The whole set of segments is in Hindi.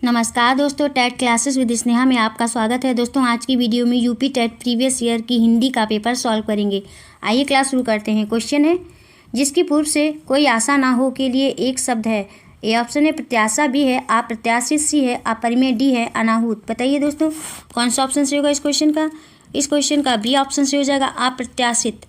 नमस्कार दोस्तों, टेट क्लासेस विद स्नेहा में आपका स्वागत है। दोस्तों आज की वीडियो में यूपी टेट प्रीवियस ईयर की हिंदी का पेपर सॉल्व करेंगे। आइए क्लास शुरू करते हैं। क्वेश्चन है, जिसकी पूर्व से कोई आशा ना हो के लिए एक शब्द है। ए ऑप्शन है प्रत्याशा, बी है अप्रत्याशित, सी है अपरिमेय, डी है अनाहूत। बताइए दोस्तों कौन सा ऑप्शन से होगा इस क्वेश्चन का। इस क्वेश्चन का बी ऑप्शन से हो जाएगा अप्रत्याशित।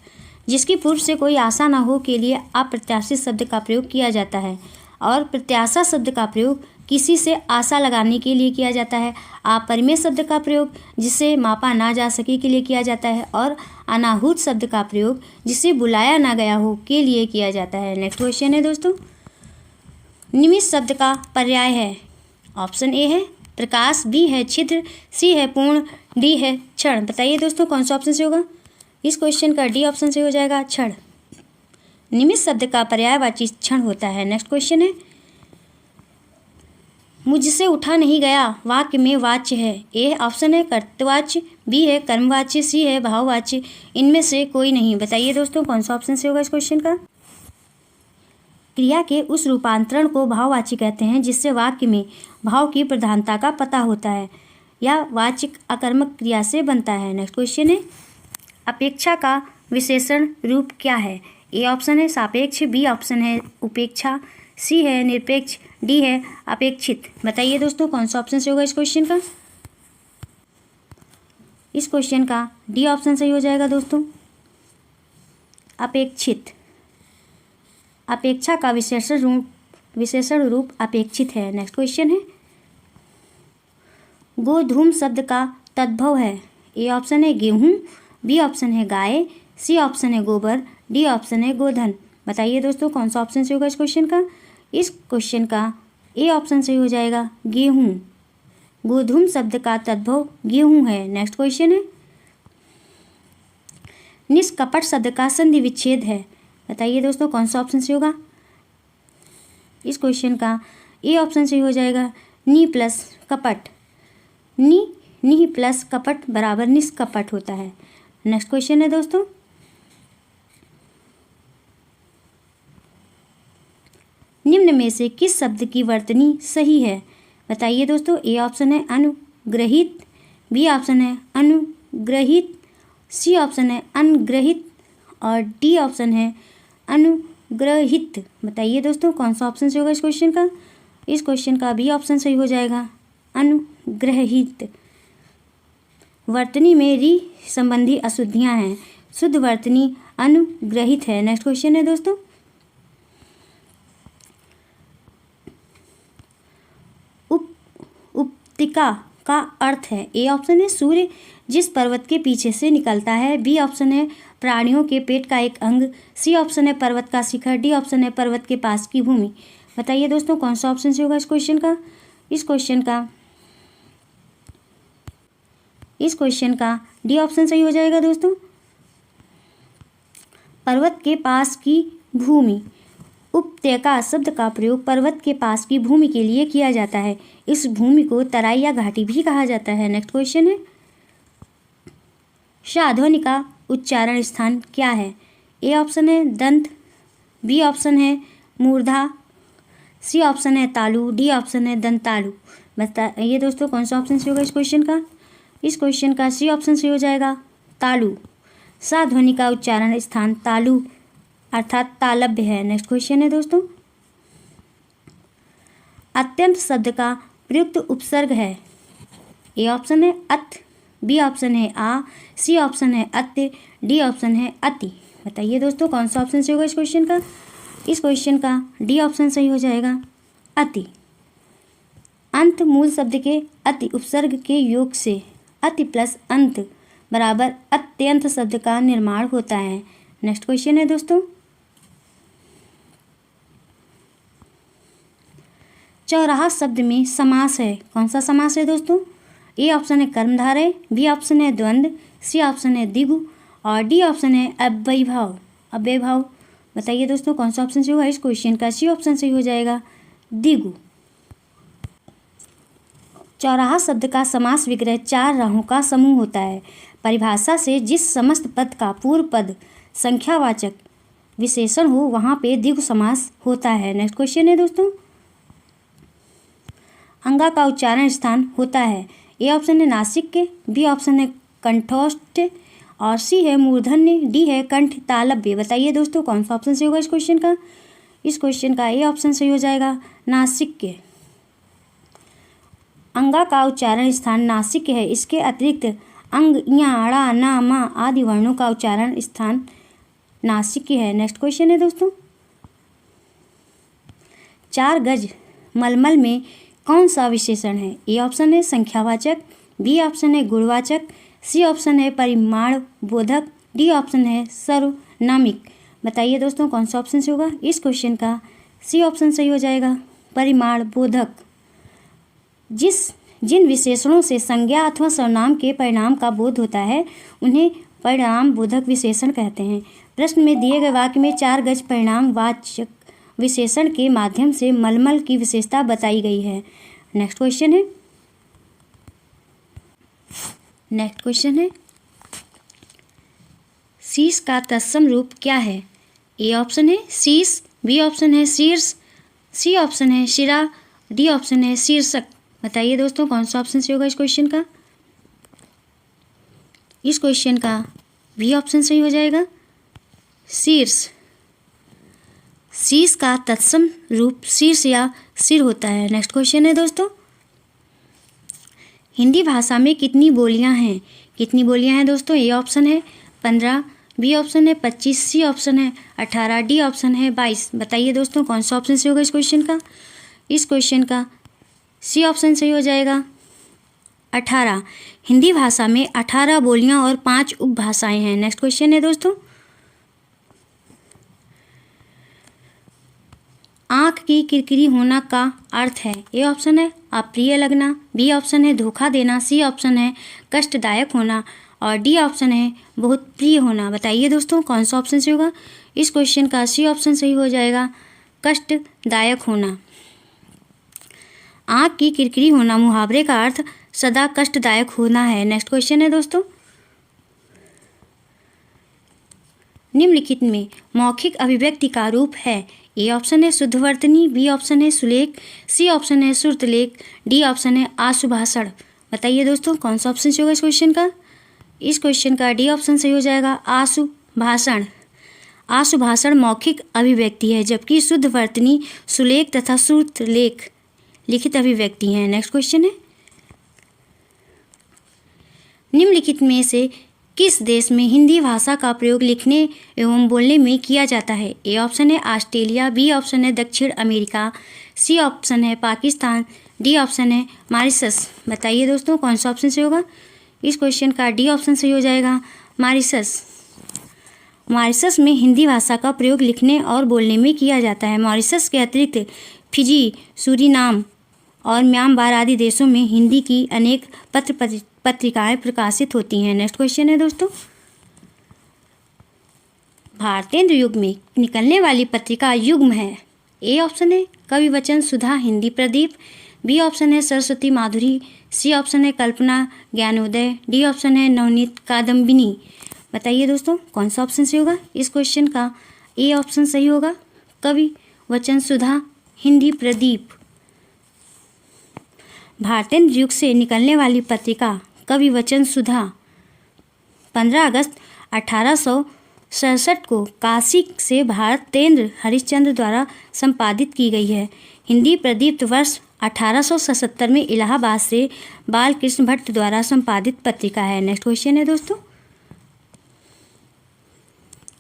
जिसकी पूर्व से कोई आशा ना हो के लिए अप्रत्याशित शब्द का प्रयोग किया जाता है और प्रत्याशा शब्द का प्रयोग किसी से आशा लगाने के लिए किया जाता है। अपरिमेय शब्द का प्रयोग जिसे मापा ना जा सके के लिए किया जाता है और अनाहूत शब्द का प्रयोग जिसे बुलाया ना गया हो के लिए किया जाता है। नेक्स्ट क्वेश्चन है दोस्तों, निमित्त शब्द का पर्याय है। ऑप्शन ए है प्रकाश, बी है छिद्र, सी है पूर्ण, डी है क्षण। बताइए दोस्तों कौन सा ऑप्शन से होगा। इस क्वेश्चन का डी ऑप्शन से हो जाएगा क्षण। निमित्त शब्द का पर्यायवाची क्षण होता है। नेक्स्ट क्वेश्चन है, मुझसे उठा नहीं गया वाक्य में वाच्य है। ए ऑप्शन है कर्तवाच्य, बी है कर्मवाच्य, सी है भाववाच्य। इनमें से कोई नहीं। बताइए दोस्तों कौन सा ऑप्शन से होगा इस क्वेश्चन का। क्रिया के उस रूपांतरण को भाववाच्य कहते हैं जिससे वाक्य में भाव की प्रधानता का पता होता है या वाच्य आकर्मक क्रिया से बनता है। नेक्स्ट क्वेश्चन है, अपेक्षा का विशेषण रूप क्या है। ए ऑप्शन है सापेक्ष, बी ऑप्शन है उपेक्षा, सी है निरपेक्ष, डी है अपेक्षित। बताइए दोस्तों कौन सा ऑप्शन से होगा इस क्वेश्चन का। इस क्वेश्चन का डी ऑप्शन सही हो जाएगा दोस्तों, अपेक्षित। अपेक्षा का विशेषण रूप अपेक्षित है। नेक्स्ट क्वेश्चन है, गोधूम शब्द का तद्भव है। ए ऑप्शन है गेहूं, बी ऑप्शन है गाय, सी ऑप्शन है गोबर, डी ऑप्शन है गोधन। बताइए दोस्तों कौन सा ऑप्शन से होगा इस क्वेश्चन का। इस क्वेश्चन का ए ऑप्शन से हो जाएगा गेहूं। गोधूम शब्द का तद्भव गेहूं है। नेक्स्ट क्वेश्चन है, निष्कपट शब्द का संधि विच्छेद है। बताइए दोस्तों कौन सा ऑप्शन से होगा। इस क्वेश्चन का ए ऑप्शन से हो जाएगा नी प्लस कपट। नी प्लस कपट बराबर निष्कपट होता है। नेक्स्ट क्वेश्चन है दोस्तों, निम्न में से किस शब्द की वर्तनी सही है। बताइए दोस्तों। ए ऑप्शन है अनुग्रहित, बी ऑप्शन है अनुग्रहित, सी ऑप्शन है अनग्रहित और डी ऑप्शन है अनुग्रहित। बताइए दोस्तों कौन सा ऑप्शन से होगा इस क्वेश्चन का। इस क्वेश्चन का बी ऑप्शन सही हो जाएगा अनुग्रहित। वर्तनी में री संबंधी अशुद्धियां हैं, शुद्ध वर्तनी अनुग्रहित है। नेक्स्ट क्वेश्चन है दोस्तों, उपतिका का अर्थ है। ए ऑप्शन है सूर्य जिस पर्वत के पीछे से निकलता है, बी ऑप्शन है प्राणियों के पेट का एक अंग, सी ऑप्शन है पर्वत का शिखर, डी ऑप्शन है पर्वत के पास की भूमि। बताइए दोस्तों कौन सा ऑप्शन से होगा इस क्वेश्चन का। इस क्वेश्चन का डी ऑप्शन सही हो जाएगा दोस्तों, पर्वत के पास की भूमि। उपत्यका शब्द का प्रयोग पर्वत के पास की भूमि के लिए किया जाता है। इस भूमि को तराई या घाटी भी कहा जाता है। नेक्स्ट क्वेश्चन है, श ध्वनि का उच्चारण स्थान क्या है। ए ऑप्शन है दंत, बी ऑप्शन है मूर्धा, सी ऑप्शन है तालु, डी ऑप्शन है दंतालु। बताइए दोस्तों कौन सा ऑप्शन से होगा इस क्वेश्चन का। इस क्वेश्चन का सी ऑप्शन से हो जाएगा तालु। सा ध्वनि का उच्चारण स्थान तालु अर्थात तालव्य है। नेक्स्ट क्वेश्चन है दोस्तों, अत्यंत शब्द का प्रयुक्त उपसर्ग है। ए ऑप्शन है अत, बी ऑप्शन है आ, सी ऑप्शन है अत्य, डी ऑप्शन है अति। बताइए दोस्तों कौन सा ऑप्शन से होगा इस क्वेश्चन का। इस क्वेश्चन का डी ऑप्शन सही हो जाएगा अति। अंत मूल शब्द के अति उपसर्ग के योग से अति प्लस अंत बराबर अत्यंत शब्द का निर्माण होता है। नेक्स्ट क्वेश्चन है दोस्तों, चौराहा शब्द में समास है। कौन सा समास है दोस्तों। ए ऑप्शन है कर्मधारय, बी ऑप्शन है द्वंद्व, सी ऑप्शन है द्विगु और डी ऑप्शन है अव्ययभाव। बताइए दोस्तों कौन सा ऑप्शन से होगा इस क्वेश्चन का। सी ऑप्शन से हो जाएगा द्विगु। चौराहा शब्द का समास विग्रह चार राहों का समूह होता है। परिभाषा से जिस समस्त पद का पूर्व पद संख्यावाचक विशेषण हो वहाँ पे द्विगु समास होता है। नेक्स्ट क्वेश्चन है दोस्तों, अंगा का उच्चारण स्थान होता है? ए ऑप्शन है नासिक के, बी ऑप्शन है कंठोष्ठ और सी है मूर्धन्य, डी है कंठ तालव्य। बताइए दोस्तों कौन सा ऑप्शन सही होगा इस क्वेश्चन का? इस क्वेश्चन का ए ऑप्शन सही हो जाएगा, नासिक के। अंगा का उच्चारण स्थान नासिक है। इसके अतिरिक्त अंग, या, ड़ा, ना, मा आदि वर्णों का उच्चारण स्थान नासिक है। नेक्स्ट क्वेश्चन है दोस्तों, 4 गज मलमल में कौन सा विशेषण है? ए ऑप्शन है संख्यावाचक, बी ऑप्शन है गुणवाचक, सी ऑप्शन है परिमाण बोधक, डी ऑप्शन है सर्वनामिक। बताइए दोस्तों कौन सा ऑप्शन से होगा इस क्वेश्चन का? सी ऑप्शन सही हो जाएगा, परिमाण बोधक। जिन विशेषणों से संज्ञा अथवा सर्वनाम के परिणाम का बोध होता है उन्हें परिणाम बोधक विशेषण कहते हैं। प्रश्न में दिए गए वाक्य में 4 गज परिणाम वाचक विशेषण के माध्यम से मलमल की विशेषता बताई गई है। नेक्स्ट क्वेश्चन है शीश का तत्सम रूप क्या है? ए ऑप्शन है शीश, बी ऑप्शन है शीर्ष, सी ऑप्शन है शिरा, डी ऑप्शन है शीर्षक। बताइए दोस्तों कौन सा ऑप्शन सही होगा इस क्वेश्चन का? इस क्वेश्चन का बी ऑप्शन सही हो जाएगा, शीर्ष। शीश का तत्सम रूप शीर्ष या सिर होता है। नेक्स्ट क्वेश्चन है दोस्तों, हिंदी भाषा में कितनी बोलियां हैं? कितनी बोलियां हैं दोस्तों? ए ऑप्शन है 15, बी ऑप्शन है 25, सी ऑप्शन है 18, डी ऑप्शन है 22। बताइए दोस्तों कौन सा ऑप्शन सही होगा इस क्वेश्चन का? इस क्वेश्चन का सी ऑप्शन सही हो जाएगा, 18। हिंदी भाषा में 18 बोलियां और 5 उपभाषाएं हैं। नेक्स्ट क्वेश्चन है दोस्तों, आँख की किरकिरी होना का अर्थ है? ए ऑप्शन है अप्रिय लगना, बी ऑप्शन है धोखा देना, सी ऑप्शन है कष्टदायक होना और डी ऑप्शन है बहुत प्रिय होना। बताइए दोस्तों कौन सा ऑप्शन सही होगा इस क्वेश्चन का? सी ऑप्शन सही हो जाएगा, कष्टदायक होना। आँख की किरकिरी होना मुहावरे का अर्थ सदा कष्टदायक होना है। नेक्स्ट क्वेश्चन है दोस्तों, निम्नलिखित में मौखिक अभिव्यक्ति का रूप है? ए ऑप्शन है शुद्धवर्तनी, बी ऑप्शन है सुलेख, सी ऑप्शन है श्रुतलेख, डी ऑप्शन है आशुभाषण। बताइए दोस्तों कौन सा ऑप्शन सही होगा इस क्वेश्चन का? इस क्वेश्चन का डी ऑप्शन सही हो जाएगा, आशुभाषण। आशुभाषण मौखिक अभिव्यक्ति है जबकि शुद्धवर्तनी, सुलेख तथा श्रुतलेख लिखित अभिव्यक्ति हैं। नेक्स्ट क्वेश्चन है, निम्नलिखित में से किस देश में हिंदी भाषा का प्रयोग लिखने एवं बोलने में किया जाता है? ए ऑप्शन है ऑस्ट्रेलिया, बी ऑप्शन है दक्षिण अमेरिका, सी ऑप्शन है पाकिस्तान, डी ऑप्शन है मॉरिशस। बताइए दोस्तों कौन सा ऑप्शन सही होगा इस क्वेश्चन का? डी ऑप्शन सही हो जाएगा, मॉरिशस। मॉरिशस में हिंदी भाषा का प्रयोग लिखने और बोलने में किया जाता है। मॉरिशस के अतिरिक्त फिजी, सूरीनाम और म्यांमार आदि देशों में हिंदी की अनेक पत्रिकाएं प्रकाशित होती हैं। नेक्स्ट क्वेश्चन है दोस्तों, भारतेंद्र युग में निकलने वाली पत्रिका युग्म है? ए ऑप्शन है कवि वचन सुधा हिंदी प्रदीप, बी ऑप्शन है सरस्वती माधुरी, सी ऑप्शन है कल्पना ज्ञानोदय, डी ऑप्शन है नवनीत कादम्बिनी। बताइए दोस्तों कौन सा ऑप्शन सही होगा इस क्वेश्चन का? ए ऑप्शन सही होगा, कवि वचन सुधा हिंदी प्रदीप। भारतेंद्र युग से निकलने वाली पत्रिका कवि वचन सुधा 15 अगस्त 1867 को काशी से भारतेंद्र हरिश्चंद्र द्वारा संपादित की गई है। हिंदी प्रदीप्त वर्ष 1877 में इलाहाबाद से बालकृष्ण भट्ट द्वारा संपादित पत्रिका है। नेक्स्ट क्वेश्चन है दोस्तों,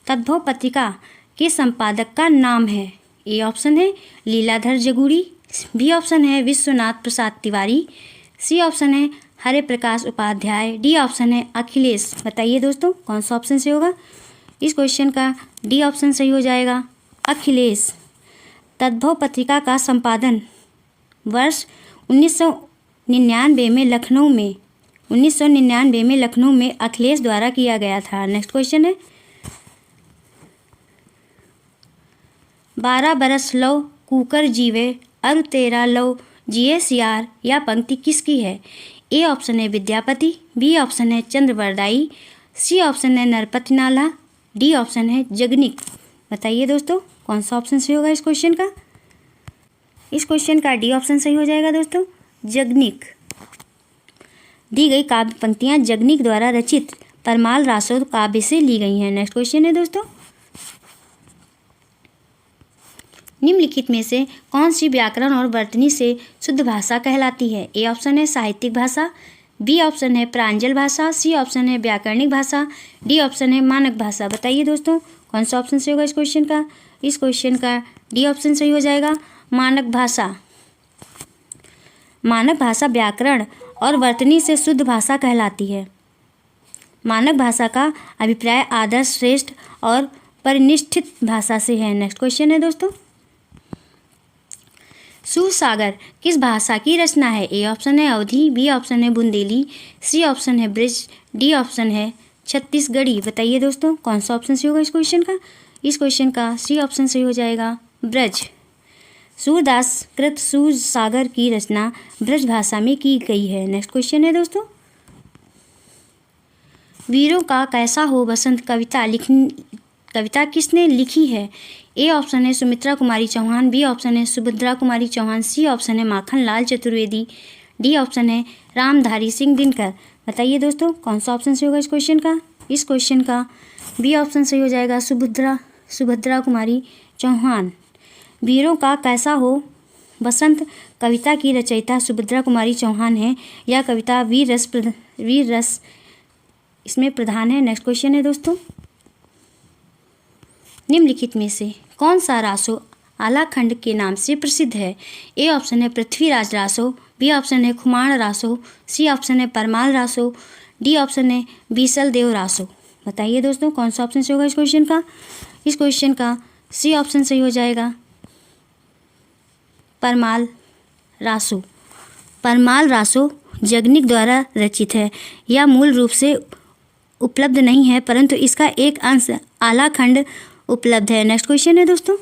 तद्भव पत्रिका के संपादक का नाम है? ए ऑप्शन है लीलाधर जगूड़ी, बी ऑप्शन है विश्वनाथ प्रसाद तिवारी, सी ऑप्शन है हरे प्रकाश उपाध्याय, डी ऑप्शन है अखिलेश। बताइए दोस्तों कौन सा ऑप्शन सही होगा इस क्वेश्चन का? डी ऑप्शन सही हो जाएगा, अखिलेश। तद्भव पत्रिका का संपादन वर्ष 1999 में लखनऊ में अखिलेश द्वारा किया गया था। नेक्स्ट क्वेश्चन है, 12 बरस लव कुकर जीवे अरु तेरा लव जिए सियार या पंक्ति किसकी है? ए ऑप्शन है विद्यापति, बी ऑप्शन है चंद्रवरदाई, सी ऑप्शन है नरपति नाला, डी ऑप्शन है जगनिक। बताइए दोस्तों कौन सा ऑप्शन सही होगा इस क्वेश्चन का? इस क्वेश्चन का डी ऑप्शन सही हो जाएगा दोस्तों, जगनिक। दी गई काव्य पंक्तियाँ जगनिक द्वारा रचित परमाल रासो काव्य से ली गई हैं। नेक्स्ट क्वेश्चन है दोस्तों, निम्नलिखित में से कौन सी व्याकरण और वर्तनी से शुद्ध भाषा कहलाती है? ए ऑप्शन है साहित्यिक भाषा, बी ऑप्शन है प्रांजल भाषा, सी ऑप्शन है व्याकरणिक भाषा, डी ऑप्शन है मानक भाषा। बताइए दोस्तों कौन सा ऑप्शन सही होगा इस क्वेश्चन का? इस क्वेश्चन का डी ऑप्शन सही हो जाएगा, मानक भाषा। मानक भाषा व्याकरण और वर्तनी से शुद्ध भाषा कहलाती है। मानक भाषा का अभिप्राय आदर्श, श्रेष्ठ और परिनिष्ठित भाषा से है। नेक्स्ट क्वेश्चन है दोस्तों, सूरसागर किस भाषा की रचना है? ए ऑप्शन है अवधी, बी ऑप्शन है बुंदेली, सी ऑप्शन है ब्रज, डी ऑप्शन है छत्तीसगढ़ी। बताइए दोस्तों कौन सा ऑप्शन सही होगा इस क्वेश्चन का? इस क्वेश्चन का सी ऑप्शन सही हो जाएगा, ब्रज। सूरदास कृत सूरसागर की रचना ब्रज भाषा में की गई है। नेक्स्ट क्वेश्चन है दोस्तों, वीरों का कैसा हो बसंत कविता किसने लिखी है? ए ऑप्शन है सुमित्रा कुमारी चौहान, बी ऑप्शन है सुभद्रा कुमारी चौहान, सी ऑप्शन है माखन लाल चतुर्वेदी, डी ऑप्शन है रामधारी सिंह दिनकर। बताइए दोस्तों कौन सा ऑप्शन सही होगा इस क्वेश्चन का? इस क्वेश्चन का बी ऑप्शन सही हो जाएगा, सुभद्रा कुमारी चौहान। वीरों का कैसा हो बसंत कविता की रचयिता सुभद्रा कुमारी चौहान है। यह कविता वीर रस इसमें प्रधान है। नेक्स्ट क्वेश्चन है दोस्तों, निम्नलिखित में से कौन सा रासो आलाखंड के नाम से प्रसिद्ध है? ए ऑप्शन है पृथ्वीराज रासो, बी ऑप्शन है खुमाण रासो, सी ऑप्शन है परमाल रासो, डी ऑप्शन है बीसल देव रासो। बताइए दोस्तों कौन सा ऑप्शन सही होगा इस क्वेश्चन का? इस क्वेश्चन का सी ऑप्शन सही हो जाएगा, परमाल रासो। परमाल रासो जगनिक द्वारा रचित है। यह मूल रूप से उपलब्ध नहीं है परंतु इसका एक अंश आलाखंड उपलब्ध है। नेक्स्ट क्वेश्चन है दोस्तों,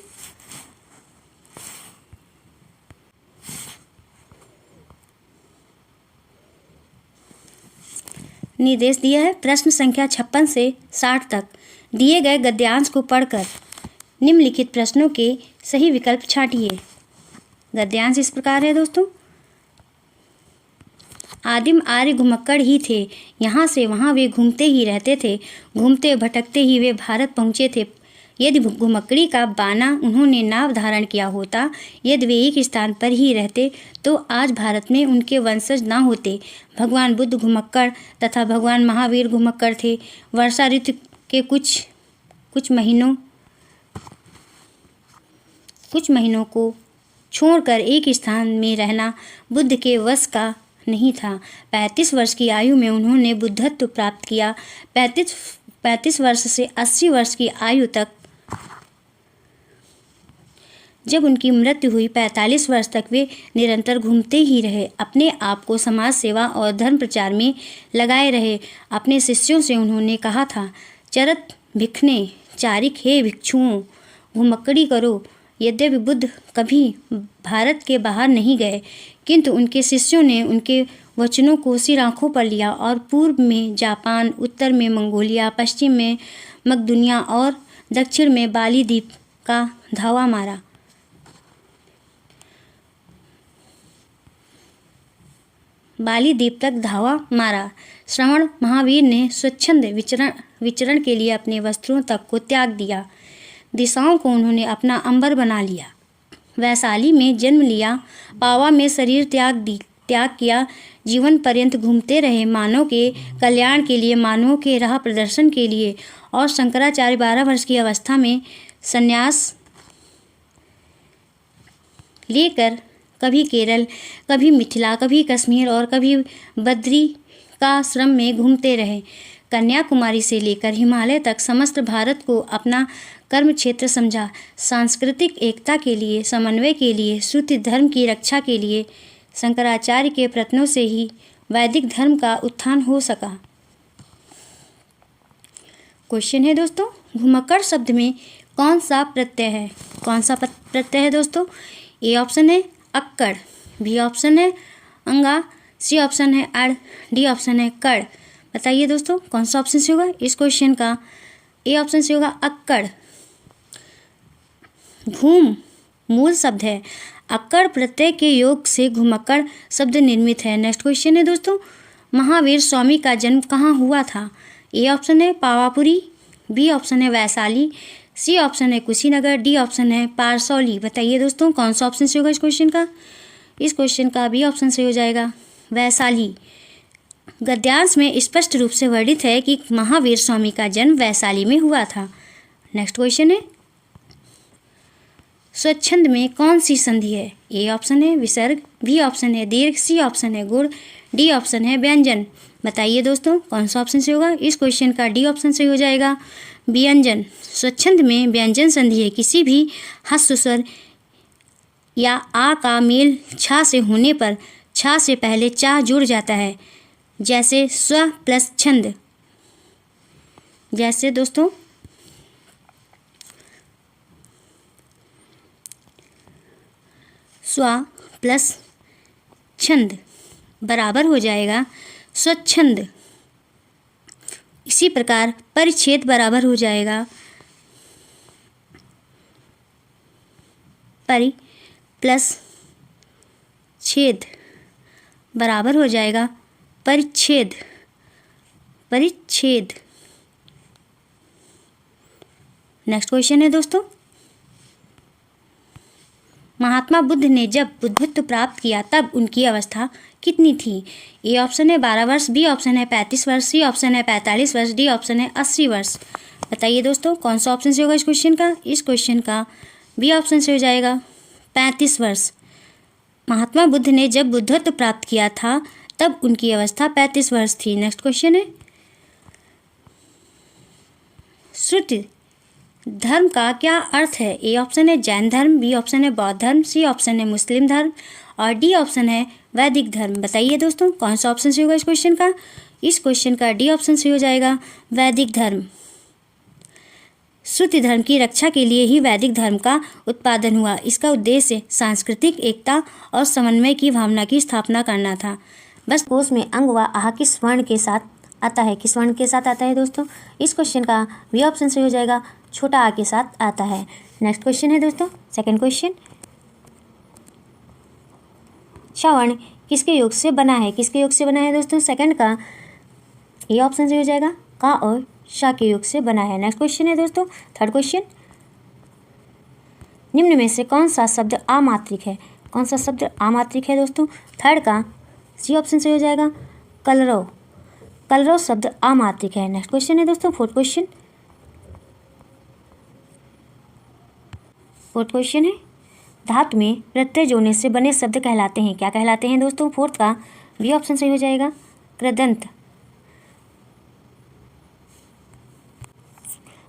निर्देश दिया है प्रश्न संख्या 56 से 60 तक दिए गए गद्यांश को पढ़कर निम्नलिखित प्रश्नों के सही विकल्प छांटिए। गद्यांश इस प्रकार है दोस्तों, आदिम आर्य घुमक्कड़ ही थे, यहाँ से वहाँ वे घूमते ही रहते थे, घूमते भटकते ही वे भारत पहुँचे थे। यदि घुमक्कड़ी का बाना उन्होंने नाव धारण किया होता, यदि वे एक स्थान पर ही रहते तो आज भारत में उनके वंशज ना होते। भगवान बुद्ध घुमक्कड़ तथा भगवान महावीर घुमक्कड़ थे। वर्षा ऋतु के कुछ महीनों को छोड़कर एक स्थान में रहना बुद्ध के वश का नहीं था। 35 वर्ष की आयु में उन्होंने बुद्धत्व प्राप्त किया। 35 वर्ष से 80 वर्ष की आयु तक जब उनकी मृत्यु हुई, 45 वर्ष तक वे निरंतर घूमते ही रहे, अपने आप को समाज सेवा और धर्म प्रचार में लगाए रहे। अपने शिष्यों से उन्होंने कहा था, चरत भिखने चारिक हे भिक्षुओं, घुमक्कड़ी करो। यद्यपि बुद्ध कभी भारत के बाहर नहीं गए, किंतु उनके शिष्यों ने उनके वचनों को सिर आंखों पर लिया और पूर्व में जापान, उत्तर में मंगोलिया, पश्चिम में मकदूनिया और दक्षिण में बाली द्वीप का धावा मारा। बाली द्वीप तक धावा मारा। श्रवण महावीर ने स्वच्छंद विचरण के लिए अपने वस्त्रों तक को त्याग दिया। दिशाओं को उन्होंने अपना अंबर बना लिया। वैशाली में जन्म लिया, पावा में शरीर त्याग किया। जीवन पर्यंत घूमते रहे, मानव के कल्याण के लिए, मानवों के राह प्रदर्शन के लिए। और शंकराचार्य 12 वर्ष की अवस्था में संन्यास लेकर कभी केरल, कभी मिथिला, कभी कश्मीर और कभी बद्री का आश्रम में घूमते रहे। कन्याकुमारी से लेकर हिमालय तक समस्त भारत को अपना कर्म क्षेत्र समझा। सांस्कृतिक एकता के लिए, समन्वय के लिए, श्रुति धर्म की रक्षा के लिए शंकराचार्य के प्रयत्नों से ही वैदिक धर्म का उत्थान हो सका। क्वेश्चन है दोस्तों, घुमक्कड़ शब्द में कौन सा प्रत्यय है? कौन सा प्रत्यय है दोस्तों? ए ऑप्शन है अक्कड़, बी ऑप्शन है अंगा, सी ऑप्शन है अड़, डी ऑप्शन है कड़। बताइए दोस्तों कौन सा ऑप्शन से होगा इस क्वेश्चन का? ए ऑप्शन से होगा अक्कड़। घूम मूल शब्द है। अक्कड़ प्रत्यय के योग से घुमक्कड़ शब्द निर्मित है। नेक्स्ट क्वेश्चन है दोस्तों, महावीर स्वामी का जन्म कहाँ हुआ था? ए ऑप्शन है पावापुरी, बी ऑप्शन है वैशाली, सी ऑप्शन है कुशीनगर, डी ऑप्शन है पारसौली। बताइए दोस्तों कौन सा ऑप्शन से होगा इस क्वेश्चन का? इस क्वेश्चन का बी ऑप्शन से हो जाएगा वैशाली। गद्यांश में स्पष्ट रूप से वर्णित है कि महावीर स्वामी का जन्म वैशाली में हुआ था। नेक्स्ट क्वेश्चन है, स्वच्छंद में कौन सी संधि है? ए ऑप्शन है विसर्ग, बी ऑप्शन है दीर्घ, सी ऑप्शन है गुण, डी ऑप्शन है व्यंजन। बताइए दोस्तों कौन सा ऑप्शन से होगा? इस क्वेश्चन का डी ऑप्शन से हो जाएगा व्यंजन। स्वच्छंद में व्यंजन संधि है। किसी भी ह्रस्व स्वर या आ का मेल छा से होने पर छा से पहले चा जुड़ जाता है, जैसे स्व प्लस छंद। जैसे दोस्तों स्व प्लस छंद बराबर हो जाएगा स्वच्छंद। इसी प्रकार परिच्छेद बराबर हो जाएगा परि प्लस छेद बराबर हो जाएगा परिच्छेद। परिच्छेद। नेक्स्ट क्वेश्चन है दोस्तों, महात्मा बुद्ध ने जब बुद्धत्व प्राप्त किया तब उनकी अवस्था कितनी थी? ए ऑप्शन है 12 वर्ष, बी ऑप्शन है 35 वर्ष, सी ऑप्शन है 45 वर्ष, डी ऑप्शन है 80 वर्ष। बताइए दोस्तों कौन सा ऑप्शन से होगा इस क्वेश्चन का? इस क्वेश्चन का बी ऑप्शन से हो जाएगा 35 वर्ष। महात्मा बुद्ध ने जब बुद्धत्व प्राप्त किया था तब उनकी अवस्था 35 वर्ष थी। नेक्स्ट क्वेश्चन है, श्रुति धर्म का क्या अर्थ है? ए ऑप्शन है जैन धर्म, बी ऑप्शन है बौद्ध धर्म, सी ऑप्शन है मुस्लिम धर्म और डी ऑप्शन है वैदिक धर्म। बताइए दोस्तों कौन सा ऑप्शन से होगा इस क्वेश्चन का? इस क्वेश्चन का डी ऑप्शन से हो जाएगा वैदिक धर्म। श्रुति धर्म की रक्षा के लिए ही वैदिक धर्म का उत्पादन हुआ। इसका उद्देश्य सांस्कृतिक एकता और समन्वय की भावना की स्थापना करना था। बस कोश में अंग व आह किस वर्ण के साथ आता है? किस वर्ण के साथ आता है दोस्तों? इस क्वेश्चन का बी ऑप्शन से हो जाएगा छोटा आ के साथ आता है। नेक्स्ट क्वेश्चन है दोस्तों, सेकंड क्वेश्चन, श्रवण किसके योग से बना है? किसके योग से बना है दोस्तों? सेकंड का ए ऑप्शन से हो जाएगा का और शा के योग से बना है। नेक्स्ट क्वेश्चन है दोस्तों, थर्ड क्वेश्चन, निम्न में से कौन सा शब्द अमात्रिक है? कौन सा शब्द अमात्रिक है दोस्तों? थर्ड का सी ऑप्शन से हो जाएगा कलरव। कलरव शब्द अमात्रिक है। नेक्स्ट क्वेश्चन है दोस्तों, फोर्थ क्वेश्चन। फोर्थ क्वेश्चन है, धातु में प्रत्यय जोड़ने से बने शब्द कहलाते हैं। क्या कहलाते हैं दोस्तों? फोर्थ का बी ऑप्शन से हो जाएगा कृदंत।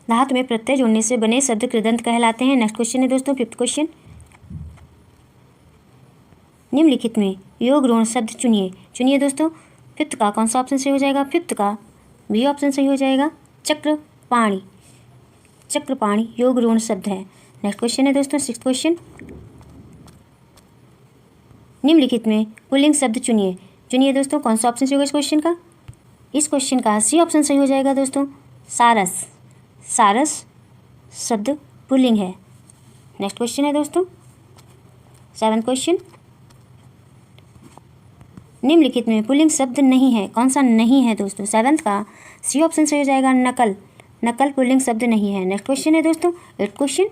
धातु में प्रत्यय जोड़ने से बने शब्द कृदंत कहलाते हैं। नेक्स्ट क्वेश्चन है दोस्तों, फिफ्थ क्वेश्चन, निम्नलिखित में योग ऋण शब्द चुनिए। चुनिए दोस्तों, फिफ्थ का कौन सा ऑप्शन से हो जाएगा? फिफ्थ का बी ऑप्शन से हो जाएगा चक्रपाणी। चक्रपाणी योग ऋण शब्द है। नेक्स्ट क्वेश्चन है दोस्तों, सिक्स्थ क्वेश्चन, निम्नलिखित में पुल्लिंग शब्द चुनिए। चुनिए दोस्तों, कौन सा ऑप्शन से होगा इस क्वेश्चन का? इस क्वेश्चन का सी ऑप्शन सही हो जाएगा दोस्तों सारस। सारस शब्द पुल्लिंग है। नेक्स्ट क्वेश्चन है दोस्तों, सेवंथ क्वेश्चन, निम्नलिखित में पुल्लिंग शब्द नहीं है। कौन सा नहीं है दोस्तों? सेवंथ का सी ऑप्शन से हो जाएगा नकल। नकल पुल्लिंग शब्द नहीं है। नेक्स्ट क्वेश्चन है दोस्तों, एट्थ क्वेश्चन,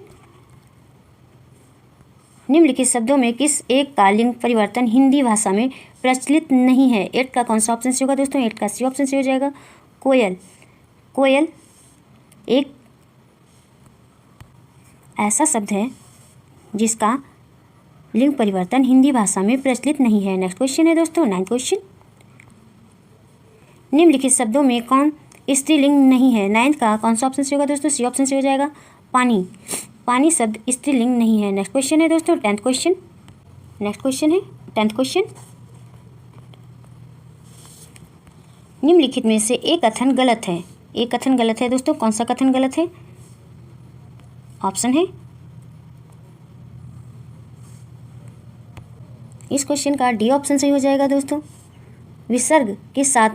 निम्नलिखित शब्दों में किस एक का लिंग परिवर्तन हिंदी भाषा में प्रचलित नहीं है? एट का कौन सा ऑप्शन से होगा दोस्तों? एट का सी ऑप्शन से हो जाएगा कोयल। कोयल एक ऐसा शब्द है जिसका लिंग परिवर्तन हिंदी भाषा में प्रचलित नहीं है। नेक्स्ट क्वेश्चन है दोस्तों, नाइन्थ क्वेश्चन, निम्नलिखित शब्दों में कौन स्त्रीलिंग नहीं है? नाइन्थ का कौन सा ऑप्शन से होगा दोस्तों? सी ऑप्शन से हो जाएगा पानी। पानी शब्द स्त्रीलिंग नहीं है। नेक्स्ट क्वेश्चन है दोस्तों, टेंथ क्वेश्चन। नेक्स्ट क्वेश्चन है टेंथ क्वेश्चन, निम्नलिखित में से एक कथन गलत है। एक कथन गलत है दोस्तों, कौन सा कथन गलत है? ऑप्शन है, इस क्वेश्चन का डी ऑप्शन सही हो जाएगा दोस्तों, विसर्ग के साथ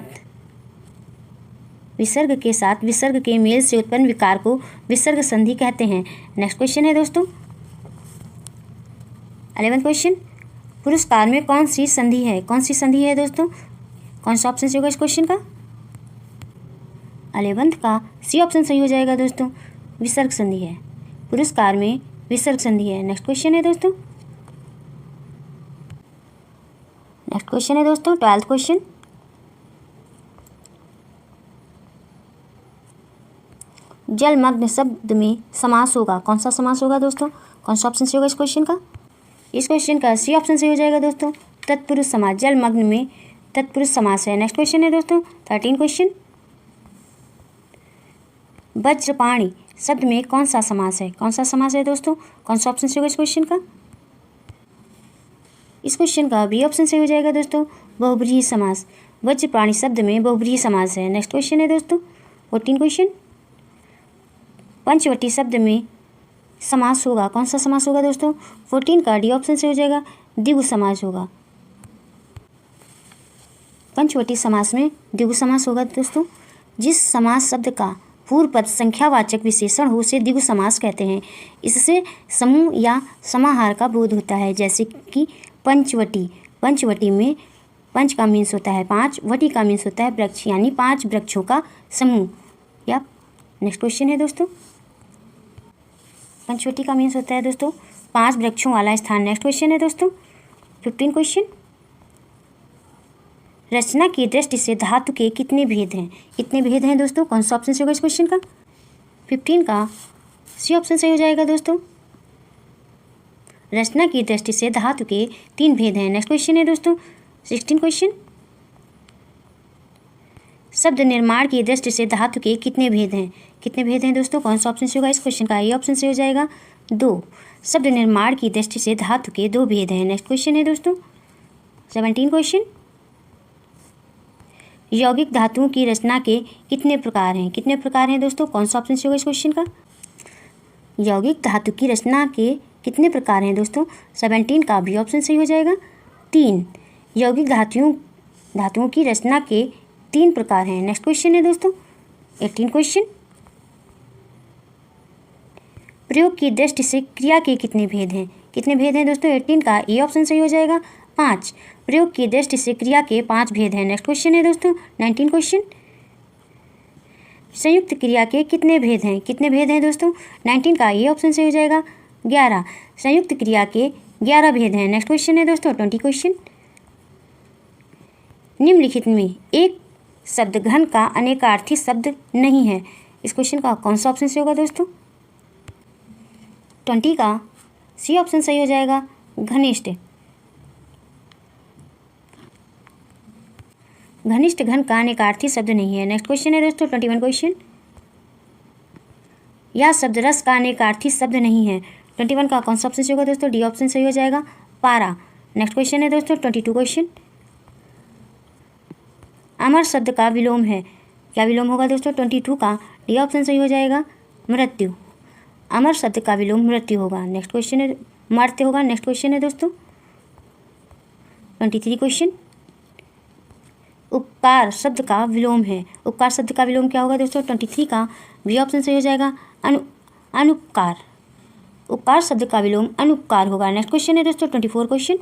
विसर्ग के मेल से उत्पन्न विकार को विसर्ग संधि कहते हैं। नेक्स्ट क्वेश्चन है दोस्तों, 11वां क्वेश्चन, पुरस्कार में कौन सी संधि है? कौन सी संधि है दोस्तों? कौन सा ऑप्शन सही होगा इस क्वेश्चन का? 11th का सी ऑप्शन सही हो जाएगा दोस्तों, विसर्ग संधि है। पुरस्कार में विसर्ग संधि है। नेक्स्ट क्वेश्चन है दोस्तों, 12th क्वेश्चन, जलमग्न शब्द में समास होगा। कौन सा समास होगा दोस्तों? कौन सा ऑप्शन सही होगा इस क्वेश्चन का? इस क्वेश्चन का सी ऑप्शन सही हो जाएगा दोस्तों, तत्पुरुष समास। जलमग्न में तत्पुरुष समास है। नेक्स्ट क्वेश्चन है दोस्तों, 13 क्वेश्चन, वज्रपाणी शब्द में कौन सा समास है? कौन सा समास है दोस्तों? कौन सा ऑप्शन सही होगा इस क्वेश्चन का? इस क्वेश्चन का बी ऑप्शन सही हो जाएगा दोस्तों, बहुब्रीहि समास। वज्रपाणी शब्द में बहुब्रीहि समास है। नेक्स्ट क्वेश्चन है दोस्तों, 14 क्वेश्चन, पंचवटी शब्द में समास होगा। कौन सा समास होगा दोस्तों? 14 का डी ऑप्शन से हो जाएगा, द्विगु समास होगा। पंचवटी समास में द्विगु समास होगा दोस्तों। जिस समास शब्द का पूर्व पद संख्यावाचक विशेषण हो उसे द्विगु समास कहते हैं। इससे समूह या समाहार का बोध होता है, जैसे कि पंचवटी। पंचवटी में पंच का मीन्स होता है 5, वटी का मीन्स होता है वृक्ष, यानी 5 वृक्षों का समूह। या नेक्स्ट क्वेश्चन है दोस्तों, पंचवटी का मीन्स होता है दोस्तों 5 वृक्षों वाला स्थान। नेक्स्ट क्वेश्चन है दोस्तों, 15 क्वेश्चन, रचना की दृष्टि से धातु के कितने भेद हैं? कितने भेद हैं दोस्तों? कौन सा ऑप्शन सही होगा इस क्वेश्चन का? 15 का सी ऑप्शन सही हो जाएगा दोस्तों, रचना की दृष्टि से धातु के 3 भेद हैं। नेक्स्ट क्वेश्चन है दोस्तों, 16 क्वेश्चन, शब्द निर्माण की दृष्टि से धातु के कितने भेद हैं? कितने भेद हैं दोस्तों? कौन सा ऑप्शन से होगा इस क्वेश्चन का? ए ऑप्शन से हो जाएगा 2। शब्द निर्माण की दृष्टि से धातु के 2 भेद हैं। नेक्स्ट क्वेश्चन है दोस्तों, 17 क्वेश्चन, यौगिक धातुओं की रचना के कितने प्रकार हैं? कितने प्रकार हैं दोस्तों? कौन सा ऑप्शन से होगा इस क्वेश्चन का? यौगिक धातु की रचना के कितने प्रकार हैं दोस्तों? 17 का बी ऑप्शन सही हो जाएगा, 3। यौगिक धातुओं की रचना के 3 प्रकार हैं। नेक्स्ट क्वेश्चन है दोस्तों, 18 क्वेश्चन, प्रयोग की दृष्टि से क्रिया के कितने भेद हैं? कितने भेद हैं दोस्तों? 18 का ए ऑप्शन सही हो जाएगा, 5। प्रयोग की दृष्टि से क्रिया के 5 भेद हैं। नेक्स्ट क्वेश्चन है दोस्तों, 19 क्वेश्चन, संयुक्त क्रिया के कितने भेद हैं? कितने भेद हैं दोस्तों? 19 का ए ऑप्शन सही हो जाएगा, 11। संयुक्त क्रिया के 11 भेद हैं। नेक्स्ट क्वेश्चन है दोस्तों, 20 क्वेश्चन, निम्नलिखित में एक शब्द घन का अनेकार्थी शब्द नहीं है। इस क्वेश्चन का कौन सा ऑप्शन सही होगा दोस्तों? 20 का सी ऑप्शन सही हो जाएगा, घनिष्ठ। घनिष्ठ घन का अनेकार्थी शब्द नहीं है। नेक्स्ट क्वेश्चन है दोस्तों, 21 क्वेश्चन, यह शब्द रस का अनेकार्थी शब्द नहीं है। 21 का कौन सा ऑप्शन सही होगा दोस्तों? डी ऑप्शन सही हो जाएगा, पारा। नेक्स्ट क्वेश्चन है दोस्तों, 22 क्वेश्चन, अमर शब्द का विलोम है। क्या विलोम होगा दोस्तों? 22 का डी ऑप्शन सही हो जाएगा, मृत्यु। अमर शब्द का विलोम मृत्यु होगा। नेक्स्ट क्वेश्चन है, मर्त्य होगा। नेक्स्ट क्वेश्चन है दोस्तों, 23 क्वेश्चन, उपकार शब्द का विलोम है। उपकार शब्द का विलोम क्या होगा दोस्तों? 23 का बी ऑप्शन सही हो जाएगा, अनुपकार। उपकार शब्द का विलोम अनुपकार होगा। नेक्स्ट क्वेश्चन है दोस्तों, 24 क्वेश्चन,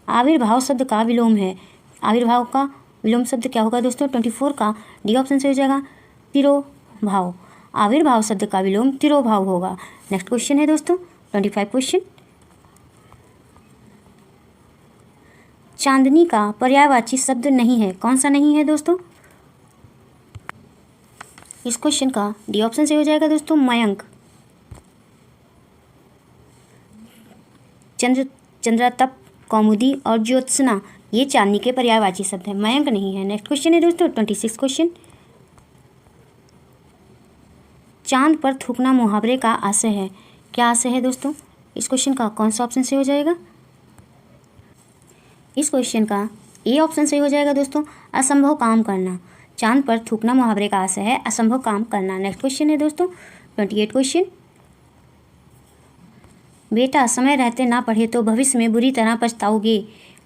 आविर्भाव शब्द का विलोम है। आविर्भाव का विलोम शब्द क्या होगा दोस्तों? 24 का डी ऑप्शन से हो जाएगा, तिरोभाव। आविर्भाव शब्द का विलोम तिरोभाव होगा। नेक्स्ट क्वेश्चन है दोस्तों, 25 क्वेश्चन, चांदनी का पर्यायवाची शब्द नहीं है। कौन सा नहीं है दोस्तों? इस क्वेश्चन का डी ऑप्शन से हो जाएगा दोस्तों, मयंक। चंद्रतप, कौमुदी और ज्योत्सना ये चांदनी के पर्यायवाची शब्द है, मयंक नहीं है। नेक्स्ट क्वेश्चन है दोस्तों, 26 क्वेश्चन, चांद पर थूकना मुहावरे का आशय है। क्या आशय है दोस्तों? इस क्वेश्चन का कौन सा ऑप्शन से हो जाएगा? इस क्वेश्चन का ए ऑप्शन सही हो जाएगा दोस्तों, असंभव काम करना। चांद पर थूकना मुहावरे का आशय है असंभव काम करना। नेक्स्ट क्वेश्चन है दोस्तों, 28 क्वेश्चन, बेटा समय रहते ना पढ़े तो भविष्य में बुरी तरह पछताओगे।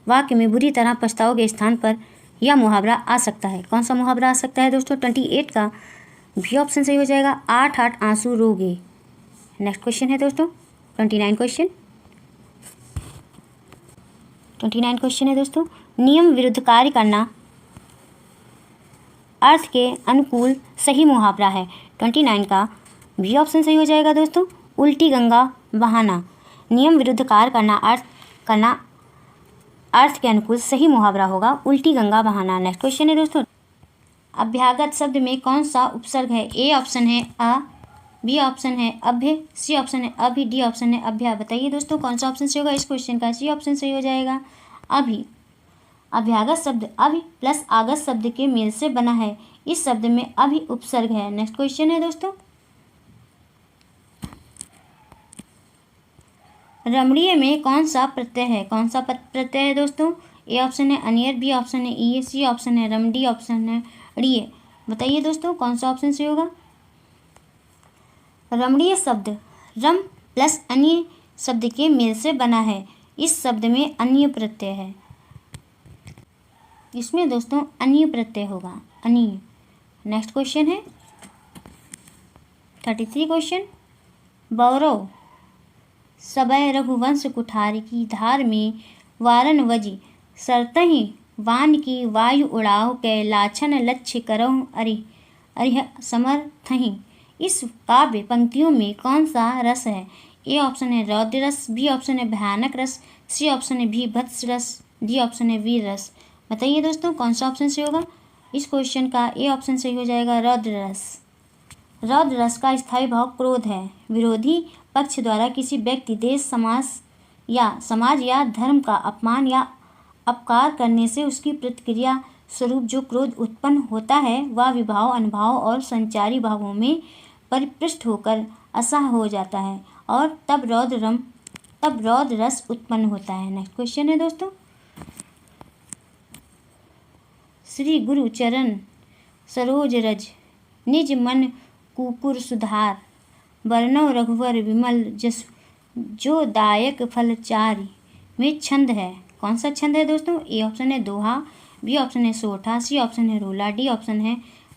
वाक्य में बुरी तरह पछताओगे स्थान पर यह मुहावरा आ सकता है। कौन सा मुहावरा आ सकता है दोस्तों? 28 का बी ऑप्शन सही हो जाएगा, 8 आंसू रोगे। नेक्स्ट क्वेश्चन है दोस्तों, 29 क्वेश्चन है दोस्तों, नियम विरुद्ध कार्य करना अर्थ के अनुकूल सही मुहावरा है। 29 का बी ऑप्शन सही हो जाएगा दोस्तों, उल्टी गंगा बहाना। नियम विरुद्ध कार्य करना अर्थ के अनुकूल सही मुहावरा होगा उल्टी गंगा बहाना। नेक्स्ट क्वेश्चन है दोस्तों, अभ्यागत शब्द में कौन सा उपसर्ग है? ए ऑप्शन है अ, बी ऑप्शन है अभ्य, सी ऑप्शन है अभि, डी ऑप्शन है अभ्या। बताइए दोस्तों कौन सा ऑप्शन सही होगा? इस क्वेश्चन का सी ऑप्शन सही हो जाएगा, अभि। अभ्यागत शब्द अभि प्लस आगत शब्द के मेल से बना है। इस शब्द में अभि उपसर्ग है। नेक्स्ट क्वेश्चन है दोस्तों, रमणीय में कौन सा प्रत्यय है? कौन सा प्रत्यय है दोस्तों? ए ऑप्शन है अनियर, बी ऑप्शन है ई, सी ऑप्शन है रम, डी ऑप्शन है ड़िय। बताइए दोस्तों कौन सा ऑप्शन सही होगा? रमणीय शब्द रम प्लस अन्य शब्द के मेल से बना है। इस शब्द में अन्य प्रत्यय है, इसमें दोस्तों अन्य प्रत्यय होगा, अन्य। नेक्स्ट क्वेश्चन है 33 क्वेश्चन, बौरव सबय रघुवंश कुठार की धार में वारन वजी सरतहि वान की वायु उड़ाव के लाछन लक्ष्य करहु अरिह समर्थहि। इस काव्य पंक्तियों में कौन सा रस है? ए ऑप्शन है रौद्र रस, बी ऑप्शन है भयानक रस, सी ऑप्शन है भीभत्स रस, डी ऑप्शन है वीर रस। बताइए दोस्तों कौन सा ऑप्शन सही होगा? इस क्वेश्चन का ए ऑप्शन सही हो जाएगा, रौद्र रस। रौद्र रस का स्थायी भाव क्रोध है। विरोधी पक्ष द्वारा किसी व्यक्ति, देश, समाज या धर्म का अपमान या अपकार करने से उसकी प्रतिक्रिया स्वरूप जो क्रोध उत्पन्न होता है वह विभाव, अनुभाव और संचारी भावों में परिपृष्ट होकर असह हो जाता है और तब रौद्र रस उत्पन्न होता है। नेक्स्ट क्वेश्चन है दोस्तों, श्री गुरु चरण सरोज रज निज मन कुकुर सुधार वर्णव रघुवर विमल जस जो दायक फल चारि में छंद है। कौन सा छंद है दोस्तों? ए ऑप्शन है दोहा, बी ऑप्शन है सोठा, सी ऑप्शन है रोला, डी ऑप्शन है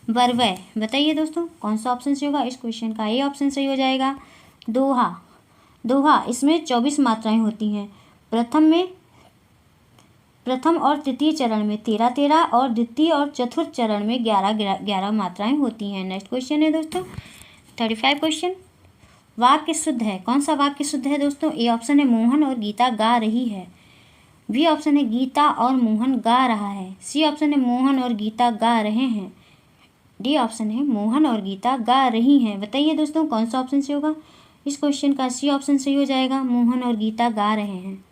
बरवय। बताइए दोस्तों कौन सा ऑप्शन सही होगा? इस क्वेश्चन का ए ऑप्शन सही हो जाएगा, दोहा। दोहा इसमें 24 मात्राएं होती हैं। प्रथम और तृतीय चरण में 13 और द्वितीय और चतुर्थ चरण में 11 मात्राएं होती हैं। नेक्स्ट क्वेश्चन है दोस्तों 35 क्वेश्चन, वाक्य शुद्ध है। कौन सा वाक्य शुद्ध है दोस्तों? ए ऑप्शन है मोहन और गीता गा रही है, बी ऑप्शन है गीता और मोहन गा रहा है, सी ऑप्शन है मोहन और गीता गा रहे हैं, डी ऑप्शन है मोहन और गीता गा रही हैं। बताइए दोस्तों कौन सा ऑप्शन सही होगा? इस क्वेश्चन का सी ऑप्शन सही हो जाएगा, मोहन और गीता गा रहे हैं।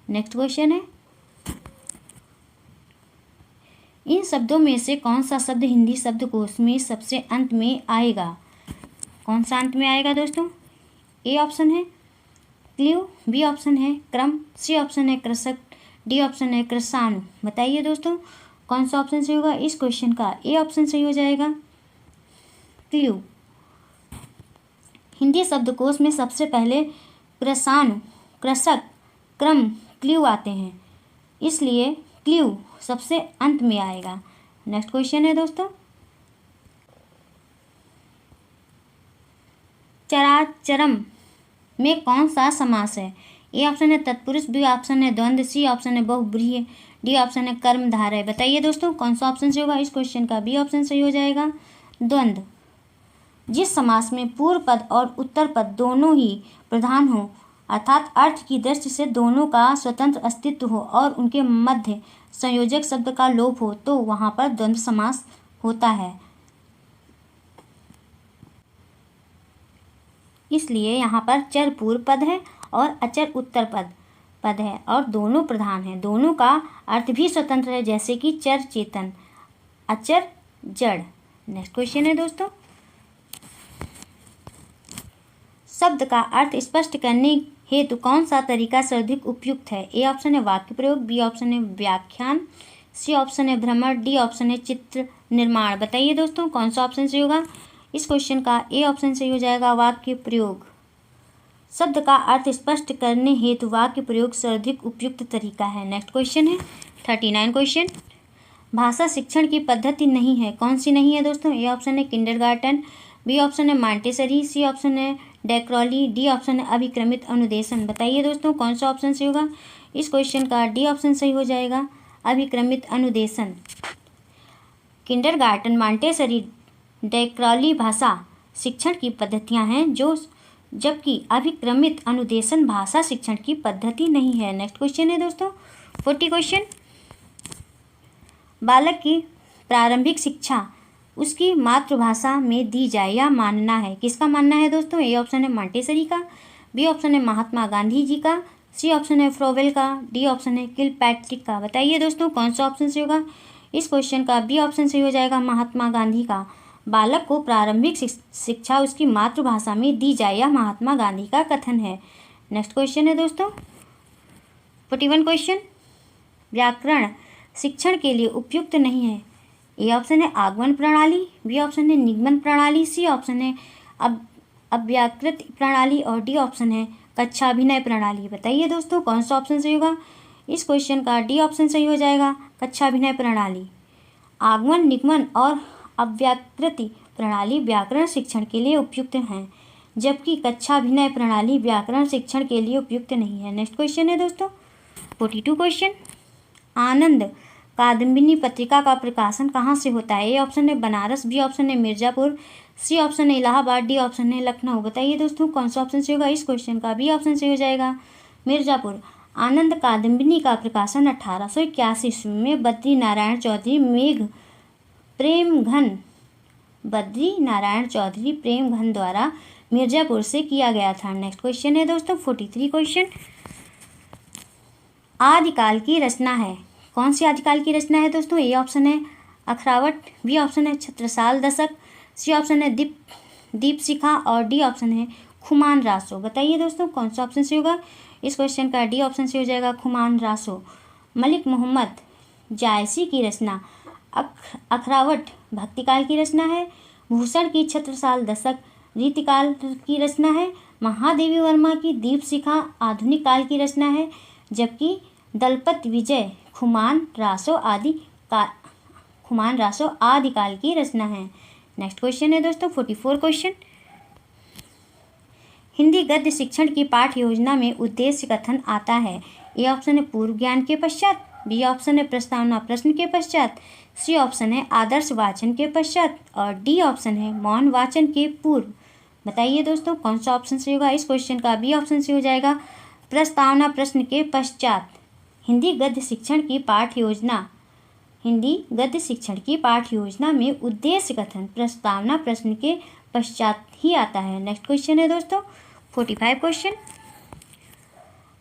नेक्स्ट क्वेश्चन है, इन शब्दों में से कौन सा शब्द हिंदी शब्दकोश में सबसे अंत में आएगा? कौन सा अंत में आएगा दोस्तों? ए ऑप्शन है क्ल्यू, बी ऑप्शन है क्रम, सी ऑप्शन है कृषक, डी ऑप्शन है कृषाणु। बताइए दोस्तों कौन सा ऑप्शन सही होगा? इस क्वेश्चन का ए ऑप्शन सही हो जाएगा, क्ल्यू। हिंदी शब्दकोश में सबसे पहले कृषाणु, कृषक, क्रम, क्ल्यू आते हैं, इसलिए क्ल्यू सबसे अंत में आएगा। नेक्स्ट क्वेश्चन है दोस्तों, चराचरम में कौन सा समास है? ए ऑप्शन है तत्पुरुष, बी ऑप्शन है द्वंद्व, सी ऑप्शन है बहुब्रीहि, डी ऑप्शन है कर्मधारय। बताइए दोस्तों कौन सा ऑप्शन सही होगा? इस क्वेश्चन का बी ऑप्शन सही हो जाएगा, द्वंद्व। जिस समास में पूर्व पद और उत्तर पद दोनों ही प्रधान हो, अर्थात अर्थ की दृष्टि से दोनों का स्वतंत्र अस्तित्व हो और उनके मध्य संयोजक शब्द का लोप हो, तो वहाँ पर द्वंद्व समास होता है। इसलिए यहाँ पर चर पूर्व पद है और अचर उत्तर पद है और दोनों प्रधान हैं। दोनों का अर्थ भी स्वतंत्र है, जैसे कि चर चेतन, अचर जड़। नेक्स्ट क्वेश्चन है दोस्तों, शब्द का अर्थ स्पष्ट करने हेतु कौन सा तरीका सर्वाधिक उपयुक्त है? ए ऑप्शन है वाक्य प्रयोग, बी ऑप्शन है व्याख्यान, सी ऑप्शन है भ्रमण, डी ऑप्शन है चित्र निर्माण। बताइए दोस्तों कौन सा ऑप्शन सही होगा? इस क्वेश्चन का ए ऑप्शन सही हो जाएगा, वाक्य प्रयोग। शब्द का अर्थ स्पष्ट करने हेतु वाक्य प्रयोग सर्वाधिक उपयुक्त तरीका है। नेक्स्ट क्वेश्चन है 39 क्वेश्चन, भाषा शिक्षण की पद्धति नहीं है, कौन सी नहीं है दोस्तों? ए ऑप्शन है किंडरगार्टन, बी ऑप्शन है मॉन्टेसरी, सी ऑप्शन है डैक्रॉली, डी ऑप्शन है अभिक्रमित अनुदेशन। बताइए दोस्तों कौन सा ऑप्शन सही होगा। इस क्वेश्चन का डी ऑप्शन सही हो जाएगा, अभिक्रमित अनुदेशन। किंडरगार्टन, मॉन्टेसरी, डैक्रॉली भाषा शिक्षण की पद्धतियां हैं जो जबकि अभिक्रमित अनुदेशन भाषा शिक्षण की पद्धति नहीं है। नेक्स्ट क्वेश्चन है दोस्तों 40 क्वेश्चन। बालक की प्रारंभिक शिक्षा उसकी मातृभाषा में दी जाए या मानना है। किसका मानना है दोस्तों। ए ऑप्शन है मॉन्टेसरी का, बी ऑप्शन है महात्मा गांधी जी का, सी ऑप्शन है फ्रोवेल का, डी ऑप्शन है किलपैट्रिक का। बताइए दोस्तों कौन सा ऑप्शन सही होगा। इस क्वेश्चन का बी ऑप्शन सही हो जाएगा, महात्मा गांधी का। बालक को प्रारंभिक शिक्षा उसकी मातृभाषा में दी जाए या महात्मा गांधी का कथन है। नेक्स्ट क्वेश्चन है दोस्तों 41 क्वेश्चन। व्याकरण शिक्षण के लिए उपयुक्त नहीं है। ए ऑप्शन है आगमन प्रणाली, बी ऑप्शन है निगमन प्रणाली, सी ऑप्शन है अव्याकृत प्रणाली और डी ऑप्शन है कक्षाभिनय प्रणाली। बताइए दोस्तों कौन सा ऑप्शन सही होगा। इस क्वेश्चन का डी ऑप्शन सही हो जाएगा, कक्षाभिनय प्रणाली। आगमन, निगमन और अव्याकृति प्रणाली व्याकरण शिक्षण के लिए उपयुक्त हैं, जबकि कक्षाभिनय प्रणाली व्याकरण शिक्षण के लिए उपयुक्त नहीं है। नेक्स्ट क्वेश्चन है दोस्तों 42 क्वेश्चन। आनंद कादम्बिनी पत्रिका का प्रकाशन कहाँ से होता है। ए ऑप्शन है बनारस, बी ऑप्शन है मिर्ज़ापुर, सी ऑप्शन है इलाहाबाद, डी ऑप्शन है लखनऊ। बताइए दोस्तों कौन सा ऑप्शन सही होगा। इस क्वेश्चन का बी ऑप्शन सही हो जाएगा, मिर्ज़ापुर। आनंद कादम्बिनी का प्रकाशन 1881 ईस्वी में बद्री नारायण चौधरी प्रेम घन द्वारा मिर्ज़ापुर से किया गया था। नेक्स्ट क्वेश्चन है दोस्तों 43 क्वेश्चन। आदिकाल की रचना है। कौन सी आदिकाल की रचना है दोस्तों। ए ऑप्शन है अखरावट, बी ऑप्शन है छत्रसाल दशक, सी ऑप्शन है दीपशिखा और डी ऑप्शन है खुमान रासो। बताइए दोस्तों कौन सा ऑप्शन सही होगा। इस क्वेश्चन का डी ऑप्शन सही हो जाएगा, खुमान रासो। मलिक मोहम्मद जायसी की रचना अखरावट भक्तिकाल की रचना है। भूषण की छत्रसाल दशक रीतिकाल की रचना है। महादेवी वर्मा की दीपशिखा आधुनिक काल की रचना है, जबकि दलपत विजय खुमान रासो आदिकाल की रचना है। नेक्स्ट क्वेश्चन है दोस्तों 44 क्वेश्चन। हिंदी गद्य शिक्षण की पाठ्य योजना में उद्देश्य कथन आता है। ए ऑप्शन है पूर्व ज्ञान के पश्चात, बी ऑप्शन है प्रस्तावना प्रश्न के पश्चात, सी ऑप्शन है आदर्श वाचन के पश्चात और डी ऑप्शन है मौन वाचन के पूर्व। बताइए दोस्तों कौन सा ऑप्शन सही होगा। इस क्वेश्चन का बी ऑप्शन सही हो जाएगा, प्रस्तावना प्रश्न के पश्चात। हिंदी गद्य शिक्षण की पाठ्य योजना में उद्देश्य कथन प्रस्तावना प्रश्न के पश्चात ही आता है। नेक्स्ट क्वेश्चन है दोस्तों 45 क्वेश्चन।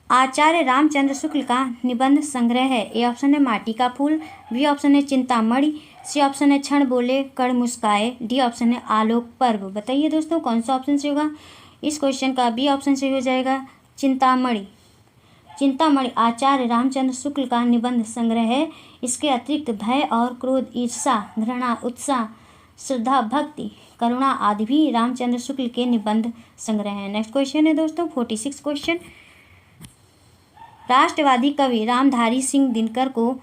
आचार्य रामचंद्र शुक्ल का निबंध संग्रह है। ए ऑप्शन है माटी का फूल, बी ऑप्शन है चिंतामणि, सी ऑप्शन है क्षण बोले कण मुस्काए, डी ऑप्शन है आलोक पर्व। बताइए दोस्तों कौन सा ऑप्शन सही होगा। इस क्वेश्चन का बी ऑप्शन सही हो जाएगा, चिंतामणि। आचार्य रामचंद्र शुक्ल का निबंध संग्रह है। इसके अतिरिक्त भय और क्रोध, ईर्षा, घृणा, उत्साह, श्रद्धा, भक्ति, करुणा आदि भी रामचंद्र शुक्ल के निबंध संग्रह हैं। नेक्स्ट क्वेश्चन है दोस्तों 46 क्वेश्चन। राष्ट्रवादी कवि रामधारी सिंह दिनकर को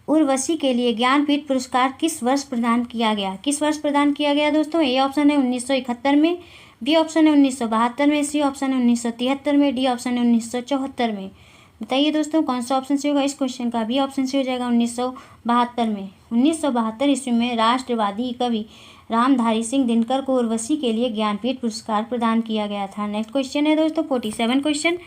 उर्वशी के लिए ज्ञानपीठ पुरस्कार किस वर्ष प्रदान किया गया। किस वर्ष प्रदान किया गया दोस्तों। ए ऑप्शन है 1971 में, बी ऑप्शन है 1972 में, सी ऑप्शन है 1973 में, डी ऑप्शन है 1974 में। बताइए दोस्तों कौन सा ऑप्शन सही होगा। इस क्वेश्चन का बी ऑप्शन सही हो जाएगा, 1972 में। 1972 ईस्वी में राष्ट्रवादी कवि रामधारी सिंह दिनकर को उर्वशी के लिए ज्ञानपीठ पुरस्कार प्रदान किया गया था। नेक्स्ट क्वेश्चन है दोस्तों 47 क्वेश्चन।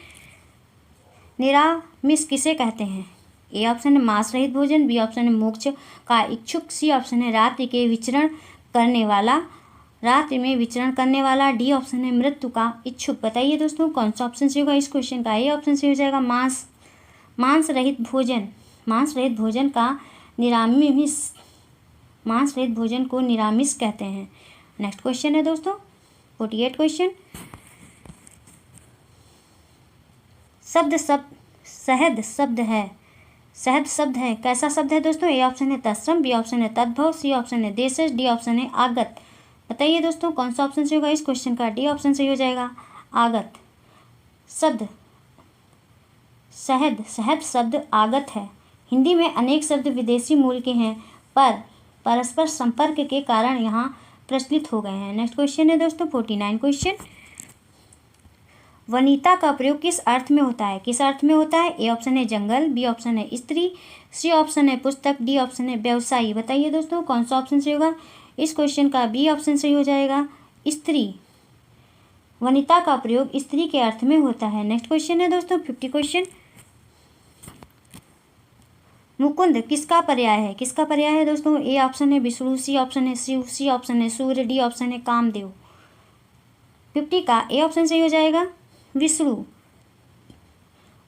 निरामिष किसे कहते हैं। ए ऑप्शन है मांस रहित भोजन, बी ऑप्शन है मोक्ष का इच्छुक, सी ऑप्शन है रात्रि में विचरण करने वाला, डी ऑप्शन है मृत्यु का इच्छुक। बताइए दोस्तों कौन सा ऑप्शन सही होगा। इस क्वेश्चन का ए ऑप्शन सही हो जाएगा, मांस रहित भोजन को निरामिष कहते हैं। नेक्स्ट क्वेश्चन है दोस्तों 48 क्वेश्चन। शहद शब्द है कैसा शब्द है दोस्तों। ए ऑप्शन है तत्सम, बी ऑप्शन है तद्भव, सी ऑप्शन है देशज, डी ऑप्शन है आगत। बताइए दोस्तों कौन सा ऑप्शन सही होगा। इस क्वेश्चन का डी ऑप्शन सही हो जाएगा, आगत। शहद शब्द आगत है। हिंदी में अनेक शब्द विदेशी मूल के हैं पर परस्पर संपर्क के कारण यहाँ प्रचलित हो गए हैं। नेक्स्ट क्वेश्चन है दोस्तों 49 क्वेश्चन। वनिता का प्रयोग किस अर्थ में होता है? किस अर्थ में होता है? ए ऑप्शन है जंगल, बी ऑप्शन है स्त्री, सी ऑप्शन है पुस्तक, डी ऑप्शन है व्यवसायी। बताइए दोस्तों कौन सा ऑप्शन सही होगा? इस क्वेश्चन का बी ऑप्शन सही हो जाएगा, स्त्री। वनिता का प्रयोग स्त्री के अर्थ में होता है। नेक्स्ट क्वेश्चन है दोस्तों 50 क्वेश्चन। मुकुंद किसका पर्याय है? किसका पर्याय है दोस्तों? ए ऑप्शन है विष्णु, सी ऑप्शन है शिव, सी ऑप्शन है सूर्य, डी ऑप्शन है कामदेव। 50 का ए ऑप्शन सही हो जाएगा, विष्णु।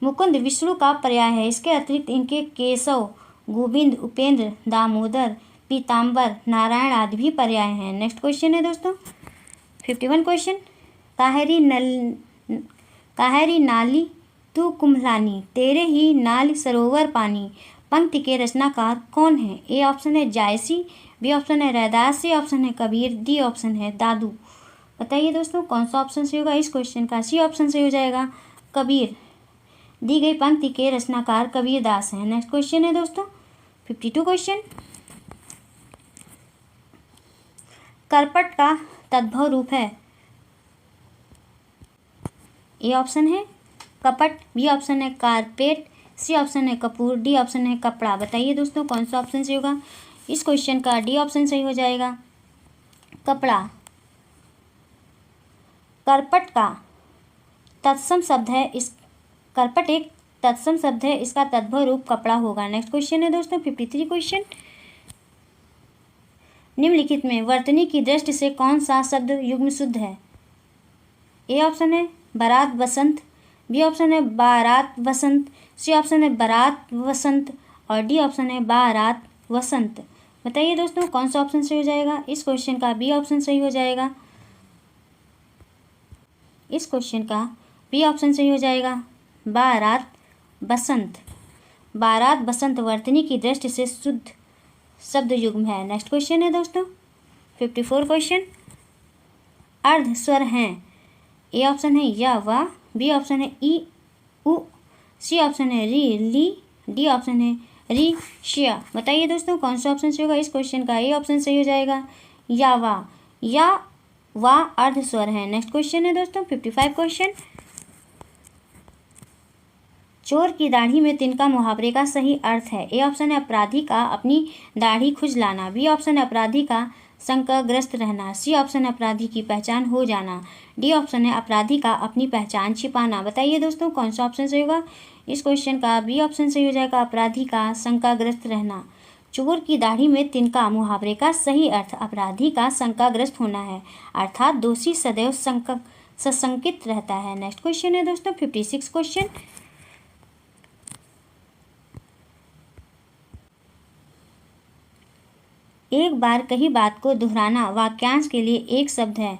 मुकुंद विष्णु का पर्याय है। इसके अतिरिक्त इनके केशव, गोविंद, उपेंद्र, दामोदर, पीताम्बर, नारायण आदि भी पर्याय हैं। नेक्स्ट क्वेश्चन है दोस्तों 51 क्वेश्चन। काहेरी नाली तू कुम्भलानी, तेरे ही नाल सरोवर पानी, पंक्ति के रचनाकार कौन है? ए ऑप्शन है जायसी, बी ऑप्शन है रैदास, सी ऑप्शन है कबीर, डी ऑप्शन है दादू। बताइए दोस्तों कौन सा ऑप्शन सही होगा? इस क्वेश्चन का सी ऑप्शन सही हो जाएगा, कबीर। दी गई पंक्ति के रचनाकार कबीर दास हैं। नेक्स्ट क्वेश्चन है दोस्तों 52 क्वेश्चन। करपट का तद्भव रूप है? ए ऑप्शन है कपट, बी ऑप्शन है कारपेट, सी ऑप्शन है कपूर, डी ऑप्शन है कपड़ा। बताइए दोस्तों कौन सा ऑप्शन सही होगा? इस क्वेश्चन का डी ऑप्शन सही हो जाएगा, कपड़ा। करपट का तत्सम शब्द है, इस करपट एक तत्सम शब्द है, इसका तद्भव रूप कपड़ा होगा। नेक्स्ट क्वेश्चन है दोस्तों 53 क्वेश्चन। निम्नलिखित में वर्तनी की दृष्टि से कौन सा शब्द युग्म शुद्ध है? ए ऑप्शन है बारात बसंत, बी ऑप्शन है बारात वसंत, सी ऑप्शन है बारात वसंत और डी ऑप्शन है बारात वसंत। बताइए दोस्तों कौन सा ऑप्शन सही हो जाएगा? इस क्वेश्चन का बी ऑप्शन सही हो जाएगा, इस क्वेश्चन का बी ऑप्शन सही हो जाएगा, बारात बसंत। बारात बसंत वर्तनी की दृष्टि से शुद्ध शब्द युग्म है। नेक्स्ट क्वेश्चन है दोस्तों 54 क्वेश्चन। अर्ध स्वर हैं। ए ऑप्शन है या वा, बी ऑप्शन है ई उ, सी ऑप्शन है री ली, डी ऑप्शन है री शिया। बताइए दोस्तों कौन सा ऑप्शन सही होगा? इस क्वेश्चन का ए ऑप्शन सही हो जाएगा, या वा अर्ध स्वर है। नेक्स्ट क्वेश्चन है दोस्तों 55 क्वेश्चन। चोर की दाढ़ी में तिनका मुहावरे का सही अर्थ है? ए ऑप्शन है अपराधी का अपनी दाढ़ी खुजलाना, बी ऑप्शन है अपराधी का संकटग्रस्त रहना, सी ऑप्शन है अपराधी की पहचान हो जाना, डी ऑप्शन है अपराधी का अपनी पहचान छिपाना। बताइए दोस्तों कौन सा ऑप्शन सही होगा? इस क्वेश्चन का बी ऑप्शन सही हो जाएगा, अपराधी का शंकाग्रस्त रहना। चोर की दाढ़ी में तिनका मुहावरे का सही अर्थ अपराधी का शंकाग्रस्त होना है, अर्थात दोषी सदैव सशंकित रहता है। नेक्स्ट क्वेश्चन है दोस्तों 56 क्वेश्चन। एक बार कही बात को दोहराना वाक्यांश के लिए एक शब्द है।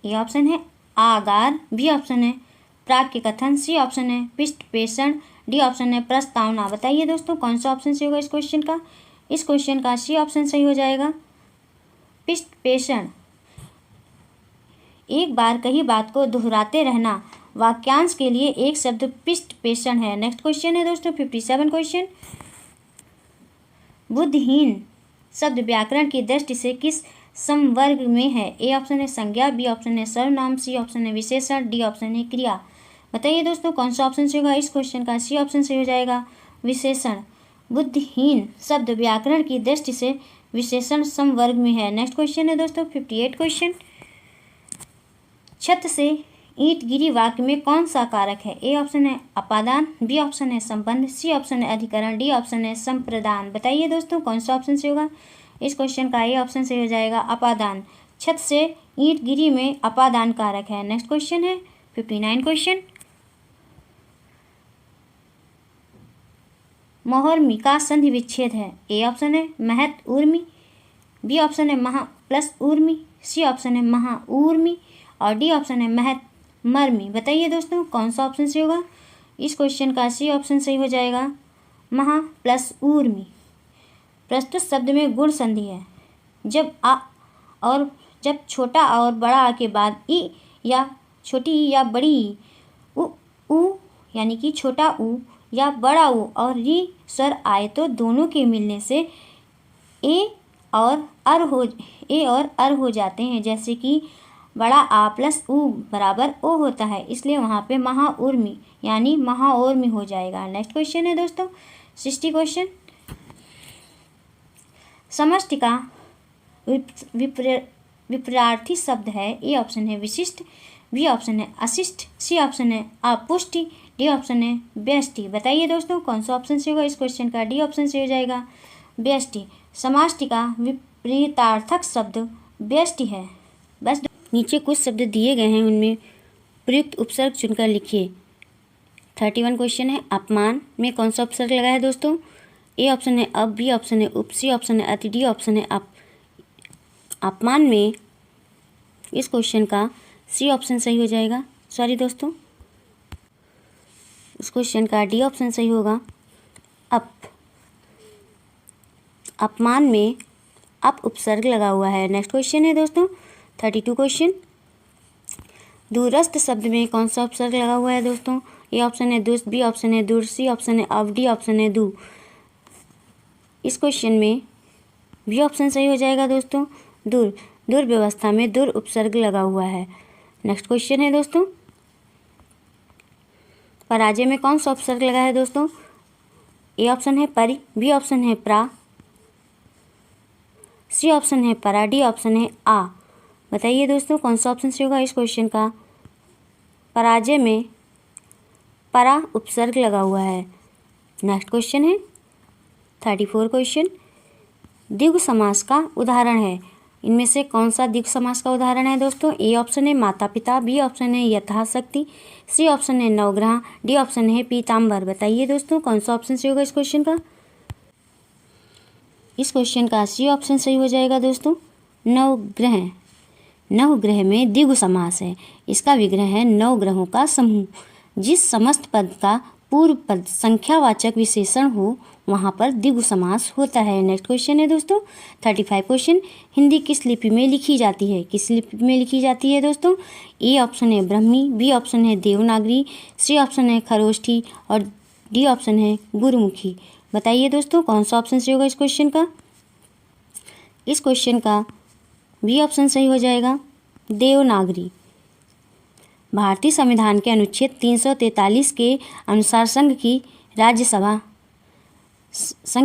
ए ऑप्शन है आगार, बी ऑप्शन है प्राक्य कथन, सी ऑप्शन है पृष्ठपेषण, डी ऑप्शन है प्रस्तावना। बताइए दोस्तों कौन सा ऑप्शन सही होगा इस क्वेश्चन का? इस क्वेश्चन का सी ऑप्शन सही हो जाएगा, पृष्ठपेषण। एक बार कही बात को दोहराते रहना वाक्यांश के लिए एक शब्द पृष्ठपेषण है। नेक्स्ट क्वेश्चन है दोस्तों 57 क्वेश्चन। बुद्धिहीन शब्द व्याकरण की दृष्टि से किस समवर्ग में है? ए ऑप्शन है संज्ञा, बी ऑप्शन है सर्वनाम, सी ऑप्शन है विशेषण, डी ऑप्शन है क्रिया। बताइए दोस्तों कौन सा ऑप्शन सही होगा? इस क्वेश्चन का सी ऑप्शन सही हो जाएगा, विशेषण। बुद्धिहीन शब्द व्याकरण की दृष्टि से विशेषण समवर्ग में है। नेक्स्ट क्वेश्चन है दोस्तों 58 क्वेश्चन। छत से ईंट गिरी वाक्य में कौन सा कारक है? ए ऑप्शन है अपादान, बी ऑप्शन है संबंध, सी ऑप्शन है अधिकरण, डी ऑप्शन है संप्रदान। बताइए दोस्तों कौन सा ऑप्शन सही होगा? इस क्वेश्चन का ए ऑप्शन सही हो जाएगा, अपादान। छत से ईंट गिरी में अपादान कारक है। नेक्स्ट क्वेश्चन है 59 क्वेश्चन। मोहर्मी का संधि विच्छेद है। ए ऑप्शन है महत ऊर्मी, बी ऑप्शन है महा प्लस ऊर्मी, सी ऑप्शन है महा ऊर्मी और डी ऑप्शन है महत मर्मी। बताइए दोस्तों कौन सा ऑप्शन सही होगा? इस क्वेश्चन का सी ऑप्शन सही हो जाएगा, महा प्लस ऊर्मी। प्रस्तुत शब्द में गुण संधि है। जब छोटा और बड़ा आ के बाद ई या छोटी ई या बड़ी ई, उ यानी कि छोटा उ या बड़ा उ और री स्वर आए तो दोनों के मिलने से ए और अर हो जाते हैं। जैसे कि बड़ा आ प्लस ऊ बराबर ओ होता है, इसलिए वहाँ पे महाउर्मी यानी महाओर्मी हो जाएगा। नेक्स्ट क्वेश्चन है दोस्तों 60 क्वेश्चन। समष्टि का विपरीतार्थी शब्द है। ए ऑप्शन है विशिष्ट, बी ऑप्शन है अशिष्ट, सी ऑप्शन है अपुष्टि, डी ऑप्शन है व्यष्टि। बताइए दोस्तों कौन सा ऑप्शन से होगा इस क्वेश्चन का? डी ऑप्शन से हो जाएगा व्यष्टि। समष्टि का विपरीतार्थक शब्द व्यष्टि है। बस नीचे कुछ शब्द दिए गए हैं, उनमें प्रयुक्त उपसर्ग चुनकर लिखिए। 31 क्वेश्चन है अपमान में कौन सा उपसर्ग लगा है दोस्तों? ए ऑप्शन है अब, बी ऑप्शन है उप, सी ऑप्शन है अति, डी ऑप्शन है अप। अपमान में इस क्वेश्चन का सी ऑप्शन सही हो जाएगा। सॉरी दोस्तों, इस क्वेश्चन का डी ऑप्शन सही होगा अप। अपमान में अप उपसर्ग लगा हुआ है। नेक्स्ट क्वेश्चन है दोस्तों 32 क्वेश्चन। दूरस्थ शब्द में कौन सा उपसर्ग लगा हुआ है दोस्तों? ए ऑप्शन है दुष्ट, बी ऑप्शन है दूर, सी ऑप्शन है अब, डी ऑप्शन है दू। इस क्वेश्चन में बी ऑप्शन सही हो जाएगा दोस्तों दूर। दुर्व्यवस्था में दुर उपसर्ग लगा हुआ है। नेक्स्ट क्वेश्चन है दोस्तों पराजय में कौन सा उपसर्ग लगा है दोस्तों? ए ऑप्शन है परि, बी ऑप्शन है प्रा, सी ऑप्शन है परा, डी ऑप्शन है आ। बताइए दोस्तों कौन सा ऑप्शन से होगा इस क्वेश्चन का? पराजय में परा उपसर्ग लगा हुआ है। नेक्स्ट क्वेश्चन है 34 क्वेश्चन। द्विगु समास का उदाहरण है। इनमें से कौन सा द्विगु समास का उदाहरण है दोस्तों? ए ऑप्शन है माता पिता, बी ऑप्शन है यथाशक्ति, सी ऑप्शन है नवग्रह, डी ऑप्शन है पीताम्बर। बताइए दोस्तों कौन सा ऑप्शन से होगा इस क्वेश्चन का? इस क्वेश्चन का सी ऑप्शन सही हो जाएगा दोस्तों नवग्रह। नवग्रह में द्विगु समास है। इसका विग्रह है नवग्रहों का समूह। जिस समस्त पद का पूर्व पद संख्यावाचक विशेषण हो वहाँ पर द्विगु समास होता है। नेक्स्ट क्वेश्चन है दोस्तों 35 क्वेश्चन। हिंदी किस लिपि में लिखी जाती है? किस लिपि में लिखी जाती है दोस्तों? ए ऑप्शन है ब्रह्मी, बी ऑप्शन है देवनागरी, सी ऑप्शन है खरोष्ठी और डी ऑप्शन है गुरुमुखी। बताइए दोस्तों कौन सा ऑप्शन सही होगा इस क्वेश्चन का? इस क्वेश्चन का बी ऑप्शन सही हो जाएगा देवनागरी। भारतीय संविधान के अनुच्छेद 343 के अनुसार संघ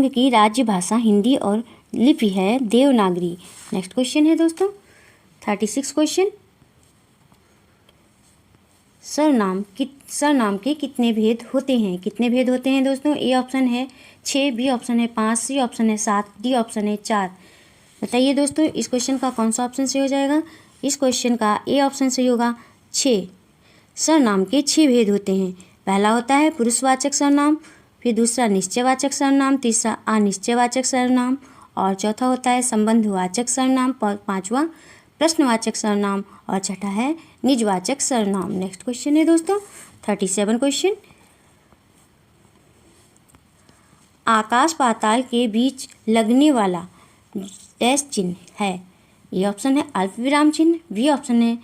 की राज्य भाषा हिंदी और लिपि है देवनागरी। नेक्स्ट क्वेश्चन है दोस्तों 36 क्वेश्चन। सर्वनाम के कितने भेद होते हैं? कितने भेद होते हैं दोस्तों? ए ऑप्शन है 6, बी ऑप्शन है 5, सी ऑप्शन है 7, डी ऑप्शन है 4। बताइए दोस्तों इस क्वेश्चन का कौन सा ऑप्शन सही हो जाएगा? इस क्वेश्चन का ए ऑप्शन सही होगा 6। सर्वनाम के 6 भेद होते हैं। पहला होता है पुरुषवाचक सर्वनाम, फिर दूसरा निश्चयवाचक सर्वनाम, तीसरा अनिश्चयवाचक सर्वनाम और चौथा होता है संबंधवाचक सर्वनाम, पांचवा प्रश्नवाचक सर्वनाम और छठा है निजवाचक सर्वनाम। नेक्स्ट क्वेश्चन है दोस्तों 37 क्वेश्चन। आकाश पाताल के बीच लगने वाला डैश चिन्ह है। ए ऑप्शन है अल्पविराम चिन्ह, बी ऑप्शन है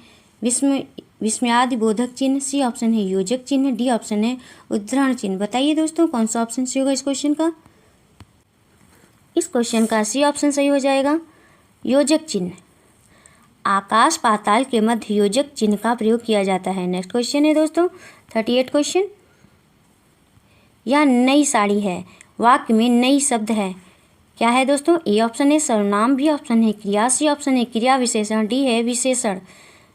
विस्मयादिबोधक चिन्ह, सी ऑप्शन है योजक चिन्ह, डी ऑप्शन है उद्धरण चिन्ह। बताइए दोस्तों कौन सा ऑप्शन सही होगा इस क्वेश्चन का? इस क्वेश्चन का सी ऑप्शन सही हो जाएगा योजक चिन्ह। आकाश पाताल के मध्य योजक चिन्ह का प्रयोग किया जाता है। नेक्स्ट क्वेश्चन है दोस्तों 38 क्वेश्चन। यह नई साड़ी है। वाक्य में नई शब्द है, क्या है दोस्तों? ए ऑप्शन है सर्वनाम, बी ऑप्शन है क्रिया, सी ऑप्शन है क्रिया विशेषण, डी है विशेषण।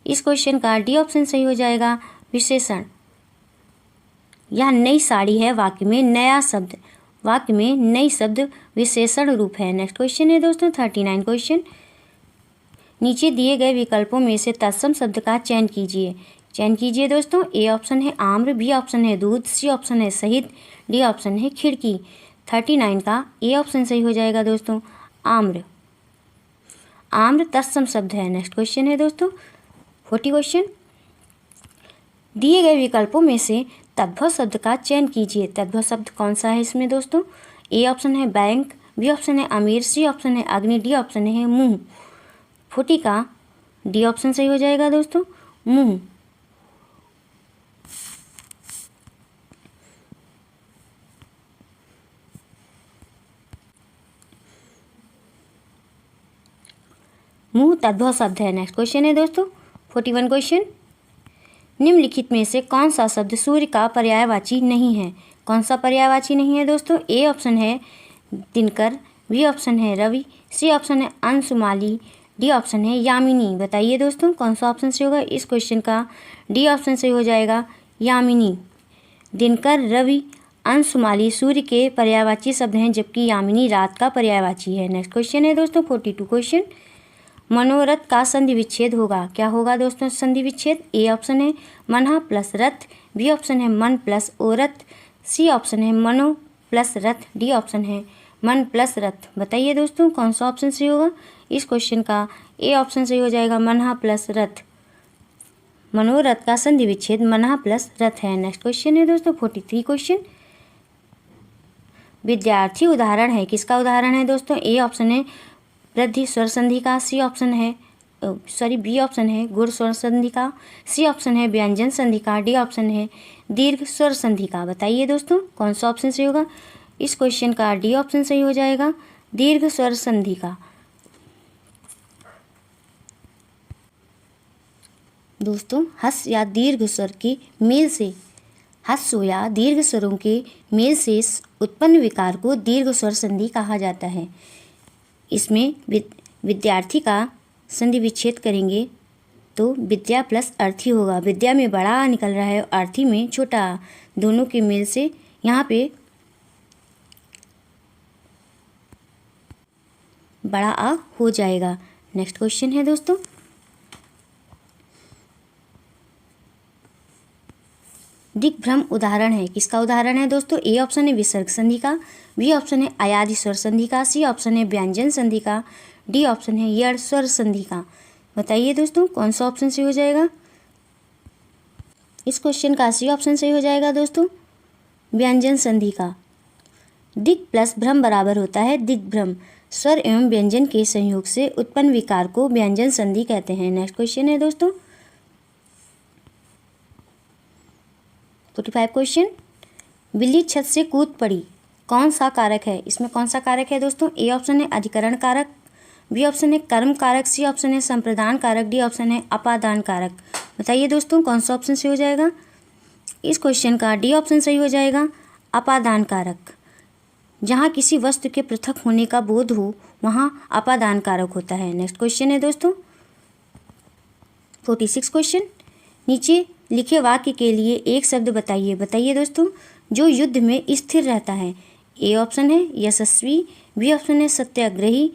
इस क्वेश्चन का डी ऑप्शन सही हो जाएगा विशेषण। यह नई साड़ी है वाक्य में नया शब्द, वाक्य में नई शब्द विशेषण रूप है। नेक्स्ट क्वेश्चन है दोस्तों 39 क्वेश्चन। नीचे दिए गए विकल्पों में से तत्सम शब्द का चयन कीजिए दोस्तों। ए ऑप्शन है आम्र, बी ऑप्शन है दूध, सी ऑप्शन है शहीद, डी ऑप्शन है खिड़की। 39 का ए ऑप्शन सही हो जाएगा दोस्तों आम्र। आम्र तत्सम शब्द है। नेक्स्ट क्वेश्चन है दोस्तों 40 क्वेश्चन। दिए गए विकल्पों में से तद्भव शब्द का चयन कीजिए। तद्भव शब्द कौन सा है इसमें दोस्तों? ए ऑप्शन है बैंक, बी ऑप्शन है अमीर, सी ऑप्शन है अग्नि, डी ऑप्शन है मुंह। 40 का डी ऑप्शन सही हो जाएगा दोस्तों मुंह। मुंह तद्भव शब्द है। नेक्स्ट क्वेश्चन है दोस्तों 41 क्वेश्चन, निम्नलिखित में से कौन सा शब्द सूर्य का पर्यायवाची नहीं है? कौन सा पर्यायवाची नहीं है दोस्तों? ए ऑप्शन है दिनकर, बी ऑप्शन है रवि, सी ऑप्शन है अंशुमाली, डी ऑप्शन है यामिनी। बताइए दोस्तों कौन सा ऑप्शन सही होगा? इस क्वेश्चन का डी ऑप्शन सही हो जाएगा, यामिनी। दिनकर, रवि, अंशुमाली सूर्य के पर्यायवाची शब्द हैं, जबकि यामिनी रात का पर्यायवाची है। नेक्स्ट क्वेश्चन है दोस्तों 42 क्वेश्चन, मनोरथ का संधि विच्छेद होगा। क्या होगा दोस्तों संधि विच्छेद? ए ऑप्शन है मनः प्लस रथ, बी ऑप्शन है मन प्लस ओरथ, सी ऑप्शन है मनो प्लस रथ, डी ऑप्शन है मन प्लस रथ। बताइए दोस्तों कौन सा ऑप्शन सही होगा? इस क्वेश्चन का ए ऑप्शन सही हो जाएगा, मनः प्लस रथ। मनोरथ का संधि विच्छेद मनः प्लस रथ है। नेक्स्ट क्वेश्चन है दोस्तों 43 क्वेश्चन, विद्यार्थी उदाहरण है। किसका उदाहरण है दोस्तों? ए ऑप्शन है वृद्धि स्वर संधि का, सी ऑप्शन है बी ऑप्शन है गुण स्वर संधि का, सी ऑप्शन है व्यंजन संधि का, डी ऑप्शन है दीर्घ स्वर संधि का। बताइए दोस्तों कौन सा ऑप्शन सही होगा? इस क्वेश्चन का डी ऑप्शन सही हो जाएगा, दीर्घ स्वर संधि का। दोस्तों हस या दीर्घ स्वर के मेल से, हस्व या दीर्घ स्वरों के मेल से उत्पन्न विकार को दीर्घ स्वर संधि कहा जाता है। इसमें विद्यार्थी का संधि विच्छेद करेंगे तो विद्या प्लस अर्थी होगा। विद्या में बड़ा आ निकल रहा है, अर्थी में छोटा आ, दोनों के मेल से यहाँ पे बड़ा आ हो जाएगा। नेक्स्ट क्वेश्चन है दोस्तों, दिग्भ्रम उदाहरण है। किसका उदाहरण है दोस्तों? ए ऑप्शन है विसर्ग संधि का, बी ऑप्शन है अयादि स्वर संधि का, सी ऑप्शन है व्यंजन संधि का, डी ऑप्शन है यड़ स्वर संधि का। बताइए दोस्तों कौन सा ऑप्शन सही हो जाएगा? इस क्वेश्चन का सी ऑप्शन सही हो जाएगा दोस्तों, व्यंजन संधि का। दिग प्लस भ्रम बराबर होता है दिग्भ्रम। स्वर एवं व्यंजन के संयोग से उत्पन्न विकार को व्यंजन संधि कहते हैं। नेक्स्ट क्वेश्चन है दोस्तों 45 क्वेश्चन, बिल्ली छत से कूद पड़ी, कौन सा कारक है? इसमें कौन सा कारक है दोस्तों? ए ऑप्शन है अधिकरण कारक, बी ऑप्शन है कर्म कारक, सी ऑप्शन है संप्रदान कारक, डी ऑप्शन है अपादान कारक। बताइए दोस्तों कौन सा ऑप्शन सही हो जाएगा? इस क्वेश्चन का डी ऑप्शन सही हो जाएगा, अपादान कारक। जहाँ किसी वस्तु के पृथक होने का बोध हो वहाँ अपादान कारक होता है। नेक्स्ट क्वेश्चन है दोस्तों 46 क्वेश्चन, नीचे लिखे वाक्य के लिए एक शब्द बताइए। बताइए दोस्तों जो युद्ध में स्थिर रहता है। ए ऑप्शन है यशस्वी, बी ऑप्शन है सत्याग्रही,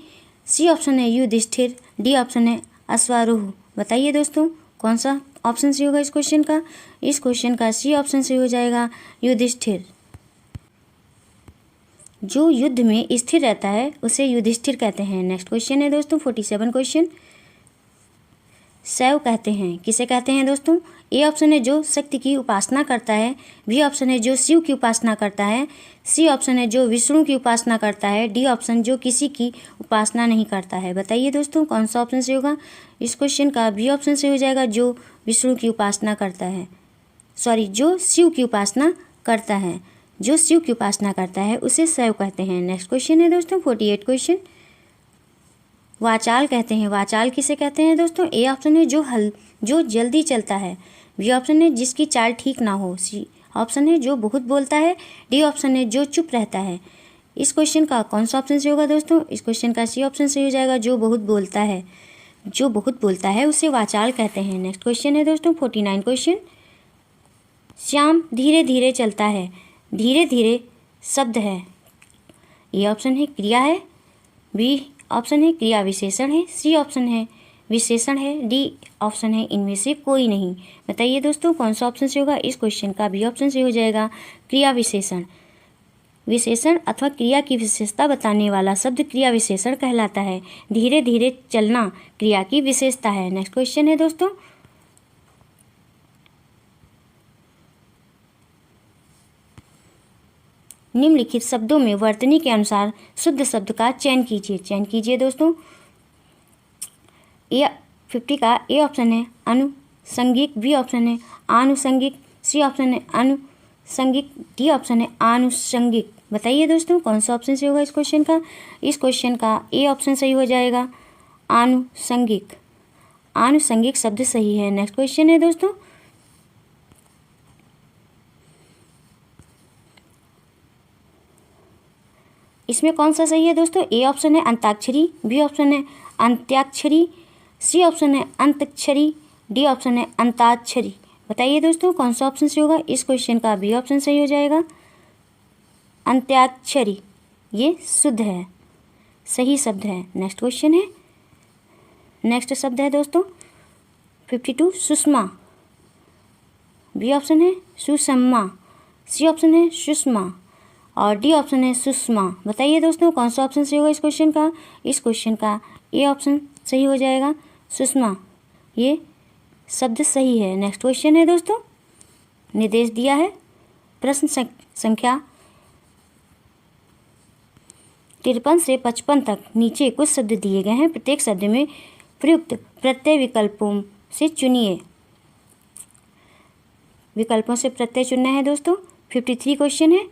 सी ऑप्शन है युधिष्ठिर, डी ऑप्शन है अश्वारोह। बताइए दोस्तों कौन सा ऑप्शन सही होगा इस क्वेश्चन का? इस क्वेश्चन का सी ऑप्शन सही हो जाएगा, युधिष्ठिर। जो युद्ध में स्थिर रहता है उसे युधिष्ठिर कहते हैं। नेक्स्ट क्वेश्चन है दोस्तों 47 क्वेश्चन, शैव कहते हैं। किसे कहते हैं दोस्तों? ए ऑप्शन है जो शक्ति की उपासना करता है, बी ऑप्शन है जो शिव की उपासना करता है, सी ऑप्शन है जो विष्णु की उपासना करता है, डी ऑप्शन जो किसी की उपासना नहीं करता है। बताइए दोस्तों कौन सा ऑप्शन सही होगा? इस क्वेश्चन का बी ऑप्शन सही हो जाएगा, जो विष्णु की उपासना करता है, जो शिव की उपासना करता है। जो शिव की उपासना करता है उसे शैव कहते हैं। नेक्स्ट क्वेश्चन है दोस्तों 48 क्वेश्चन, वाचाल कहते हैं। वाचाल किसे कहते हैं दोस्तों? ए ऑप्शन है जो जल्दी चलता है, बी ऑप्शन है जिसकी चाल ठीक ना हो, सी ऑप्शन है जो बहुत बोलता है, डी ऑप्शन है जो चुप रहता है। इस क्वेश्चन का कौन सा ऑप्शन सही होगा दोस्तों? इस क्वेश्चन का सी ऑप्शन सही हो जाएगा, जो बहुत बोलता है। जो बहुत बोलता है उसे वाचाल कहते हैं। नेक्स्ट क्वेश्चन है दोस्तों 49 क्वेश्चन, श्याम धीरे धीरे चलता है। धीरे धीरे शब्द है, ए ऑप्शन है क्रिया है, बी ऑप्शन है क्रिया विशेषण है, सी ऑप्शन है विशेषण है, डी ऑप्शन है इनमें से कोई नहीं। बताइए दोस्तों कौन सा ऑप्शन सही होगा? इस क्वेश्चन का बी ऑप्शन सही हो जाएगा, क्रिया विशेषण। विशेषण अथवा क्रिया की विशेषता बताने वाला शब्द क्रिया विशेषण कहलाता है। धीरे धीरे चलना क्रिया की विशेषता है। नेक्स्ट क्वेश्चन है दोस्तों निम्नलिखित शब्दों में वर्तनी के अनुसार शुद्ध शब्द का चयन कीजिए। चयन कीजिए दोस्तों। ए 50 का ए ऑप्शन है अनुसंगिक, बी ऑप्शन है आनुसंगिक, सी ऑप्शन है अनुसंगिक, डी ऑप्शन है आनुषंगिक। बताइए दोस्तों कौन सा ऑप्शन सही होगा इस क्वेश्चन का? इस क्वेश्चन का ए ऑप्शन सही हो जाएगा, आनुसंगिक। आनुषंगिक शब्द सही है। नेक्स्ट क्वेश्चन है दोस्तों, इसमें कौन सा सही है दोस्तों? ए ऑप्शन है अंताक्षरी, बी ऑप्शन है अंत्याक्षरी, सी ऑप्शन है अंतक्षरी, डी ऑप्शन है अंताक्षरी। बताइए दोस्तों कौन सा ऑप्शन सही होगा? इस क्वेश्चन का बी ऑप्शन सही हो जाएगा, अंत्याक्षरी। ये शुद्ध है, सही शब्द है। नेक्स्ट क्वेश्चन है, नेक्स्ट शब्द है दोस्तों 52 सुषमा, बी ऑप्शन है सुषमा, सी ऑप्शन है सुषमा और डी ऑप्शन है सुषमा। बताइए दोस्तों कौन सा ऑप्शन सही होगा इस क्वेश्चन का? इस क्वेश्चन का ए ऑप्शन सही हो जाएगा, सुषमा। ये शब्द सही है। नेक्स्ट क्वेश्चन है दोस्तों, निर्देश दिया है प्रश्न संख्या 53 से 55 तक नीचे कुछ शब्द दिए गए हैं, प्रत्येक शब्द में प्रयुक्त प्रत्यय विकल्पों से चुनिए। विकल्पों से प्रत्यय चुनना है दोस्तों। 53 क्वेश्चन है,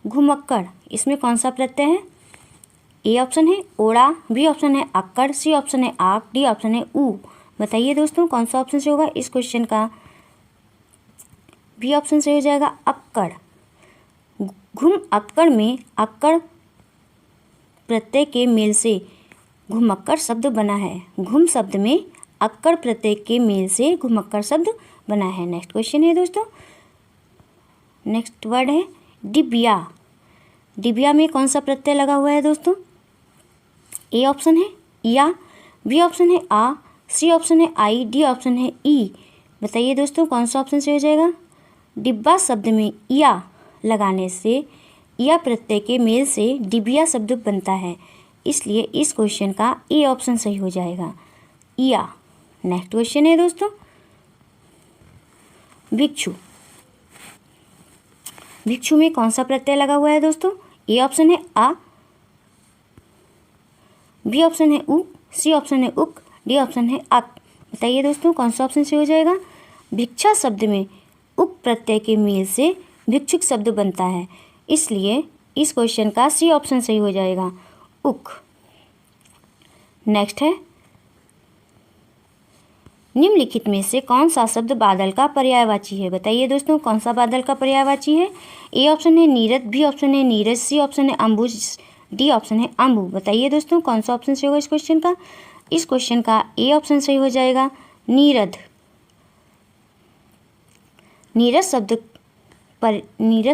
घुमक्कड़, इसमें कौन सा प्रत्यय है? ए ऑप्शन है ओड़ा, बी ऑप्शन है अक्कड़, सी ऑप्शन है आक, डी ऑप्शन है ऊ। बताइए दोस्तों कौन सा ऑप्शन से होगा इस क्वेश्चन का? बी ऑप्शन से हो जाएगा अक्कड़। घुम अक्कड़ में अक्कड़ प्रत्यय के मेल से घुमक्कड़ शब्द बना है। घुम शब्द में अक्कड़ प्रत्यय के मेल से घुमक्कड़ शब्द बना है। नेक्स्ट क्वेश्चन है दोस्तों, नेक्स्ट वर्ड है डिबिया। डिबिया में कौन सा प्रत्यय लगा हुआ है दोस्तों? ए ऑप्शन है या, बी ऑप्शन है आ, सी ऑप्शन है आई, डी ऑप्शन है ई। बताइए दोस्तों कौन सा ऑप्शन से हो जाएगा? डिब्बा शब्द में या लगाने से या प्रत्यय के मेल से डिबिया शब्द बनता है, इसलिए इस क्वेश्चन का ए ऑप्शन सही हो जाएगा, या। नेक्स्ट क्वेश्चन है दोस्तों भिक्षु। भिक्षु में कौन सा प्रत्यय लगा हुआ है दोस्तों? ए ऑप्शन है आ, बी ऑप्शन है उ, सी ऑप्शन है उक, डी ऑप्शन है अक। बताइए दोस्तों कौन सा ऑप्शन सही हो जाएगा? भिक्षा शब्द में उक प्रत्यय के मेल से भिक्षुक शब्द बनता है, इसलिए इस क्वेश्चन का सी ऑप्शन सही हो जाएगा, उक। नेक्स्ट है, निम्नलिखित में से कौन सा शब्द बादल का पर्यायवाची है? बताइए दोस्तों कौन सा बादल का पर्यायवाची है? ए ऑप्शन है नीरद, बी ऑप्शन है नीरज, सी ऑप्शन है अम्बुज, डी ऑप्शन है अम्बु। बताइए दोस्तों कौन सा ऑप्शन सही होगा इस क्वेश्चन का? इस क्वेश्चन का ए ऑप्शन सही हो जाएगा, नीरद। नीरज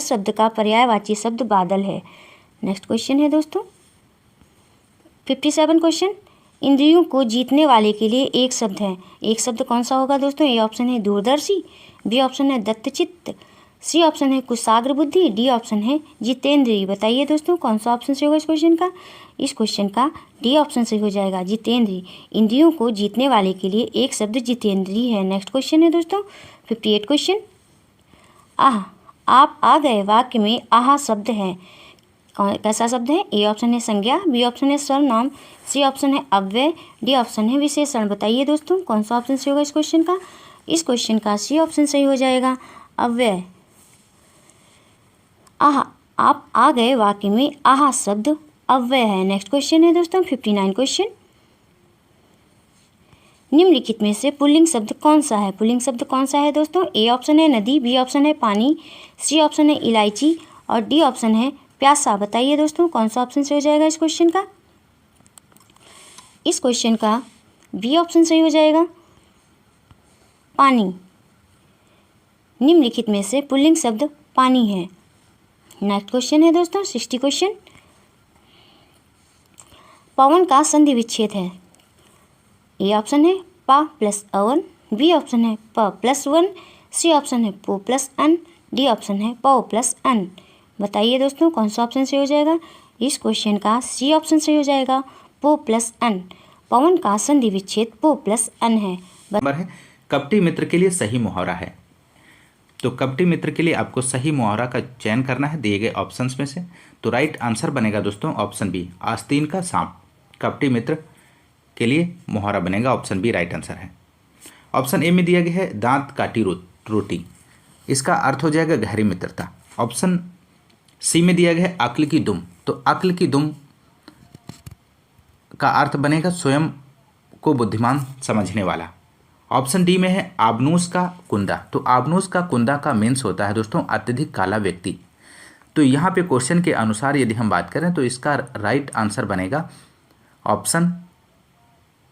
शब्द का पर्यायवाची शब्द बादल है। नेक्स्ट क्वेश्चन है दोस्तों 57 क्वेश्चन, इंद्रियों को जीतने वाले के लिए एक शब्द है। एक शब्द कौन सा होगा दोस्तों? ए ऑप्शन है दूरदर्शी, बी ऑप्शन है दत्तचित्त, सी ऑप्शन है कुशाग्र बुद्धि, डी ऑप्शन है जितेंद्रिय। बताइए दोस्तों कौन सा ऑप्शन सही होगा इस क्वेश्चन का? इस क्वेश्चन का डी ऑप्शन सही हो जाएगा, जितेंद्रिय। इंद्रियों को जीतने वाले के लिए एक शब्द जितेंद्रिय है। नेक्स्ट क्वेश्चन है दोस्तों 58 क्वेश्चन, आह, आप आ गए वाक्य में आह शब्द है, कैसा शब्द है? ए ऑप्शन है संज्ञा, बी ऑप्शन है सर्वनाम, सी ऑप्शन है अव्यय, डी ऑप्शन है विशेषण। बताइए दोस्तों कौन सा ऑप्शन सही होगा इस क्वेश्चन का? इस क्वेश्चन का सी ऑप्शन सही हो जाएगा, अव्यय। आह, आप आ गए वाक्य में आह शब्द अव्यय है। नेक्स्ट क्वेश्चन है दोस्तों 59 क्वेश्चन, निम्नलिखित में से पुल्लिंग शब्द कौन सा है? पुल्लिंग शब्द कौन सा है दोस्तों? ए ऑप्शन है नदी, बी ऑप्शन है पानी, सी ऑप्शन है इलायची और डी ऑप्शन है प्यासा। बताइए दोस्तों कौन सा ऑप्शन सही हो जाएगा इस क्वेश्चन का? इस क्वेश्चन का बी ऑप्शन सही हो जाएगा, पानी। निम्नलिखित में से पुल्लिंग शब्द पानी है। नेक्स्ट क्वेश्चन है दोस्तों 60 क्वेश्चन, पवन का संधि विच्छेद है। ए ऑप्शन है पा प्लस अवन, बी ऑप्शन है प प्लस वन, सी ऑप्शन है पो प्लस अन, डी ऑप्शन है पो प्लस अन। बताइए दोस्तों कौन सा ऑप्शन सही हो जाएगा? इस क्वेश्चन का सी ऑप्शन सही हो जाएगा, पो प्लस अन। पवन का संधि विच्छेद पो प्लस अन है। नंबर है कपटी मित्र के लिए सही मुहावरा है। तो कपटी मित्र के लिए आपको सही मुहावरा का चयन करना है दिए गए ऑप्शंस में से। तो राइट आंसर बनेगा दोस्तों ऑप्शन बी, आस्तीन का सांप। कपटी मित्र के लिए मुहावरा बनेगा ऑप्शन बी राइट आंसर है। ऑप्शन ए में दिया गया है दांत काटी रोटी, इसका अर्थ हो जाएगा गहरी मित्रता। ऑप्शन सी में दिया गया है अक्ल की दुम, तो अक्ल की दुम का अर्थ बनेगा स्वयं को बुद्धिमान समझने वाला। ऑप्शन डी में है आबनूस का कुंदा। तो आबनूस का कुंदा का मीन्स होता है दोस्तों अत्यधिक काला व्यक्ति। तो यहाँ पे क्वेश्चन के अनुसार यदि हम बात करें तो इसका राइट आंसर बनेगा ऑप्शन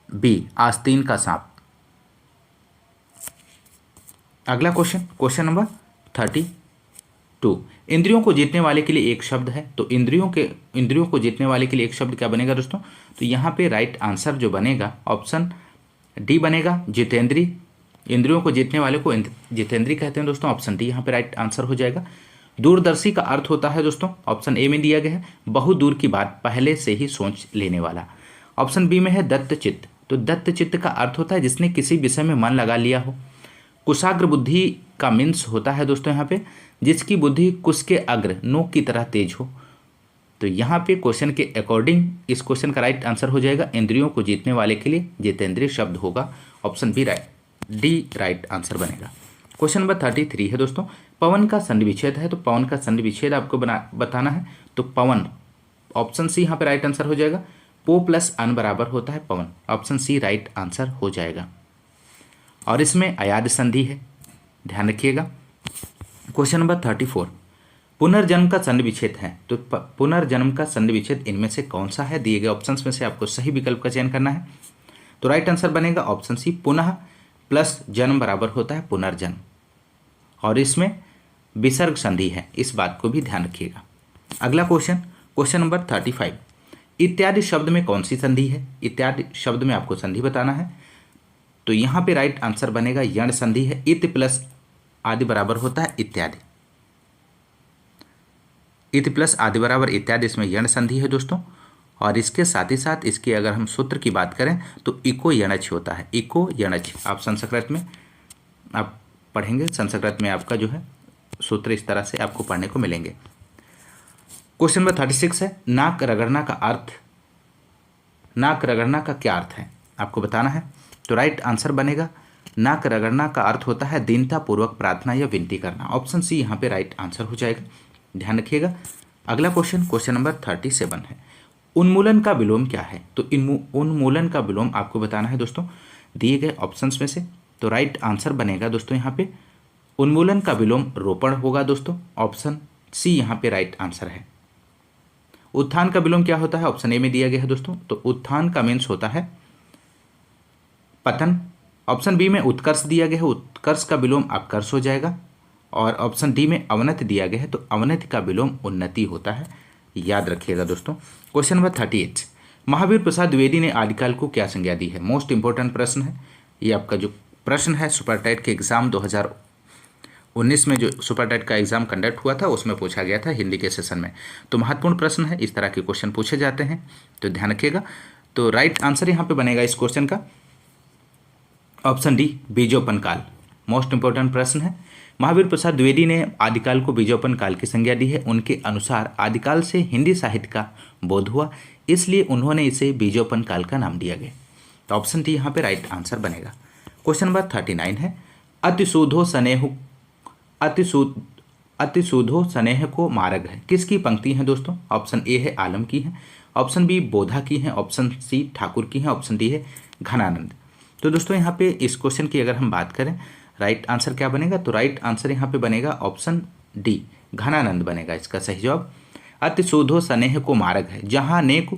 बी, आस्तीन का सांप। अगला क्वेश्चन नंबर 32। इंद्रियों को जीतने वाले के लिए एक शब्द है। तो इंद्रियों को जीतने वाले के लिए एक शब्द क्या बनेगा दोस्तों? तो यहाँ पे राइट आंसर जो बनेगा ऑप्शन डी बनेगा, जितेंद्री। इंद्रियों को जीतने वाले को जितेंद्री कहते हैं दोस्तों, ऑप्शन डी यहाँ पे राइट आंसर हो जाएगा। दूरदर्शी का अर्थ होता है दोस्तों, ऑप्शन ए में दिया गया है, बहुत दूर की बात पहले से ही सोच लेने वाला। ऑप्शन बी में है दत्तचित्त। तो दत्तचित्त का अर्थ होता है जिसने किसी विषय में मन लगा लिया हो। कुशाग्र बुद्धि का मीन्स होता है दोस्तों यहाँ पे जिसकी बुद्धि कुश के अग्र नोक की तरह तेज हो। तो यहाँ पे क्वेश्चन के अकॉर्डिंग इस क्वेश्चन का राइट आंसर हो जाएगा इंद्रियों को जीतने वाले के लिए जितेंद्रिय शब्द होगा, option b d right answer बनेगा। क्वेश्चन नंबर 33 है दोस्तों, पवन का संधि विच्छेद है। तो पवन का संधि विच्छेद आपको बताना है। तो पवन, ऑप्शन सी यहाँ पे राइट आंसर हो जाएगा। पो प्लस अन बराबर होता है पवन, ऑप्शन सी राइट आंसर हो जाएगा। और इसमें अयाद संधि है, ध्यान रखिएगा। क्वेश्चन नंबर 34, पुनर्जन्म का संधि विच्छेद है। तो पुनर्जन्म का संधि विच्छेद इनमें से कौन सा है? दिए गए ऑप्शंस में से आपको सही विकल्प का चयन करना है। तो राइट आंसर बनेगा ऑप्शन सी, पुनः प्लस जन्म बराबर होता है पुनर्जन्म। और इसमें विसर्ग संधि है, इस बात को भी ध्यान रखिएगा। अगला क्वेश्चन नंबर 35, इत्यादि शब्द में कौन सी संधि है? इत्यादि शब्द में आपको संधि बताना है। तो यहाँ पे राइट आंसर बनेगा यण संधि है। इत प्लस आदि बराबर होता है इत्यादि। इत प्लस आदि बराबर इत्यादि, इसमें यण संधि है दोस्तों। और इसके साथ ही साथ इसकी अगर हम सूत्र की बात करें तो इको यणच होता है, इको यणच। आप संस्कृत में आप पढ़ेंगे, संस्कृत में आपका जो है सूत्र इस तरह से आपको पढ़ने को मिलेंगे। क्वेश्चन नंबर 36 है, नाक रगड़ना का अर्थ, नाक रगड़ना का क्या अर्थ है आपको बताना है। तो राइट आंसर बनेगा नाक रगड़ना का अर्थ होता है दीनता पूर्वक प्रार्थना या विनती करना, ऑप्शन सी यहाँ पे राइट आंसर हो जाएगा, ध्यान रखिएगा। अगला क्वेश्चन नंबर 37 है, उन्मूलन का विलोम क्या है? तो उन्मूलन का विलोम आपको बताना है दोस्तों दिए गए ऑप्शंस में से। तो राइट आंसर बनेगा दोस्तों यहाँ पे उन्मूलन का विलोम रोपण होगा दोस्तों, ऑप्शन सी यहाँ पे राइट आंसर है। उत्थान का विलोम क्या होता है? ऑप्शन ए में दिया गया है दोस्तों। तो उत्थान का मीन्स होता है पतन। ऑप्शन बी में उत्कर्ष दिया गया है, उत्कर्ष का विलोम अपकर्ष हो जाएगा। और ऑप्शन डी में अवनति दिया गया है, तो अवनति का विलोम उन्नति होता है, याद रखिएगा दोस्तों। क्वेश्चन नंबर 38, महावीर प्रसाद द्विवेदी ने आदिकाल को क्या संज्ञा दी है? मोस्ट इंपॉर्टेंट प्रश्न है ये। आपका जो प्रश्न है सुपर टाइट के एग्जाम 2019 में जो सुपर टाइट का एग्जाम कंडक्ट हुआ था उसमें पूछा गया था हिंदी के सेशन में। तो महत्वपूर्ण प्रश्न है, इस तरह के क्वेश्चन पूछे जाते हैं, तो ध्यान रखिएगा। तो राइट आंसर यहाँ पे बनेगा इस क्वेश्चन का ऑप्शन डी, बीजोपन काल। मोस्ट इंपॉर्टेंट प्रश्न है। महावीर प्रसाद द्विवेदी ने आदिकाल को बीजोपन काल की संज्ञा दी है। उनके अनुसार आदिकाल से हिंदी साहित्य का बोध हुआ, इसलिए उन्होंने इसे बीजोपन काल का नाम दिया गया। तो ऑप्शन डी यहाँ पे राइट आंसर बनेगा। क्वेश्चन नंबर 39 है, अतिशुद्धो स्नेह को मार्ग है, किसकी पंक्ति है दोस्तों? ऑप्शन ए है आलम की है, ऑप्शन बी बोधा की है, ऑप्शन सी ठाकुर की है, ऑप्शन डी है घनानंद। तो दोस्तों यहाँ पे इस क्वेश्चन की अगर हम बात करें राइट आंसर क्या बनेगा? तो राइट आंसर यहाँ पे बनेगा ऑप्शन डी, घनानंद बनेगा इसका सही जवाब। अतिशुद्धो स्नेह को मार्ग है, जहाँ नेक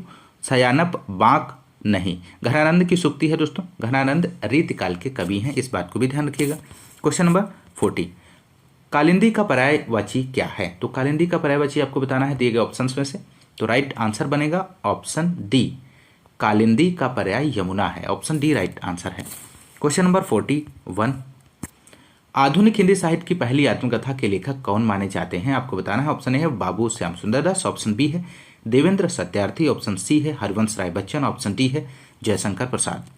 सयानप बाँक नहीं। घनानंद की सूक्ति है दोस्तों, घनानंद रीतिकाल के कवि हैं, इस बात को भी ध्यान रखिएगा। क्वेश्चन नंबर 40, कालिंदी का पर्यायवाची क्या है? तो कालिंदी का पर्यायवाची आपको बताना है दिए गए ऑप्शंस में से। तो राइट आंसर बनेगा ऑप्शन डी, कालिंदी का पर्याय यमुना है, ऑप्शन डी राइट आंसर है। क्वेश्चन नंबर 41, आधुनिक हिंदी साहित्य की पहली आत्मकथा के लेखक कौन माने जाते हैं? आपको बताना है। ऑप्शन ए है बाबू श्याम सुंदर दास, ऑप्शन बी है देवेंद्र सत्यार्थी, ऑप्शन सी है हरिवंश राय बच्चन, ऑप्शन डी है जयशंकर प्रसाद।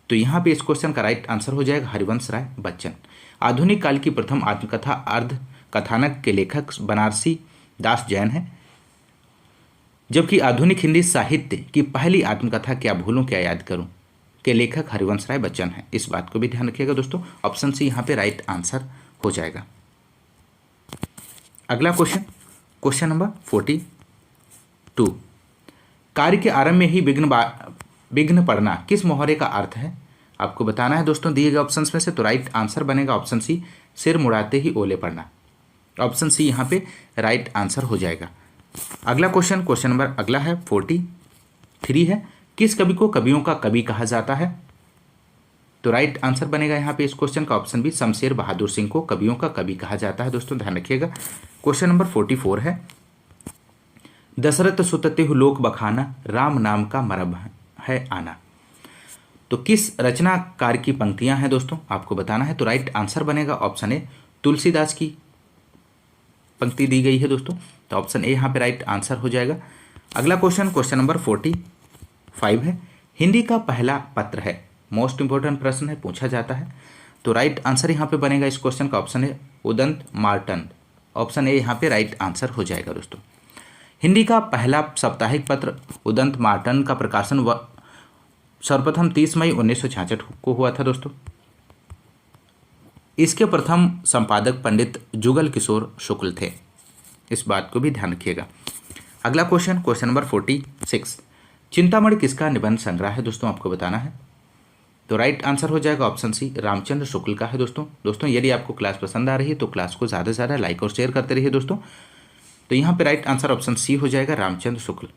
तो यहाँ पे इस क्वेश्चन का राइट आंसर हो जाएगा हरिवंश राय बच्चन। आधुनिक काल की प्रथम आत्मकथा अर्ध कथानक के लेखक बनारसी दास जैन है, जबकि आधुनिक हिंदी साहित्य की पहली आत्मकथा क्या भूलूं क्या याद करूं के लेखक हरिवंश राय बच्चन है, इस बात को भी ध्यान रखिएगा दोस्तों। ऑप्शन सी यहाँ पे राइट आंसर हो जाएगा। अगला क्वेश्चन नंबर 42, कार्य के आरंभ में ही विघ्न पड़ना किस मुहावरे का अर्थ है आपको बताना है दोस्तों दिए गए ऑप्शंस में से। तो राइट आंसर बनेगा ऑप्शन सी, सिर मुड़ाते ही ओले पड़ना। ऑप्शन सी यहाँ पे राइट आंसर हो जाएगा। अगला क्वेश्चन नंबर अगला है 43 है, किस कवि को कवियों का कवि कहा जाता है। तो राइट आंसर बनेगा यहाँ पे इस क्वेश्चन का ऑप्शन बी, शमशेर बहादुर सिंह को कवियों का कवि कहा जाता है। दोस्तों ध्यान रखिएगा। क्वेश्चन नंबर 44 है, दशरथ सुतते हु लोक बखाना, राम नाम का मरब है आना। तो किस रचनाकार की पंक्तियां हैं दोस्तों आपको बताना है। तो राइट आंसर बनेगा ऑप्शन ए, तुलसीदास की पंक्ति दी गई है दोस्तों। तो ऑप्शन ए यहाँ पे राइट आंसर हो जाएगा। अगला क्वेश्चन नंबर 45 है, हिंदी का पहला पत्र है, मोस्ट इंपॉर्टेंट प्रश्न है, पूछा जाता है। तो राइट आंसर यहाँ पे बनेगा इस क्वेश्चन का ऑप्शन है उदंत मार्टन। ऑप्शन ए यहाँ पे राइट आंसर हो जाएगा दोस्तों। हिंदी का पहला साप्ताहिक पत्र उदंत मार्टन का प्रकाशन सर्वप्रथम 30 मई 1966 को हुआ था दोस्तों। इसके प्रथम संपादक पंडित जुगल किशोर शुक्ल थे, इस बात को भी ध्यान रखिएगा। अगला क्वेश्चन नंबर 46, चिंतामणि किसका निबंध संग्रह है दोस्तों आपको बताना है। तो राइट आंसर हो जाएगा ऑप्शन सी, रामचंद्र शुक्ल का है दोस्तों यदि आपको क्लास पसंद आ रही है तो क्लास को ज़्यादा से ज़्यादा लाइक और शेयर करते रहिए दोस्तों। तो यहाँ पे राइट आंसर ऑप्शन सी हो जाएगा, रामचंद्र शुक्ल।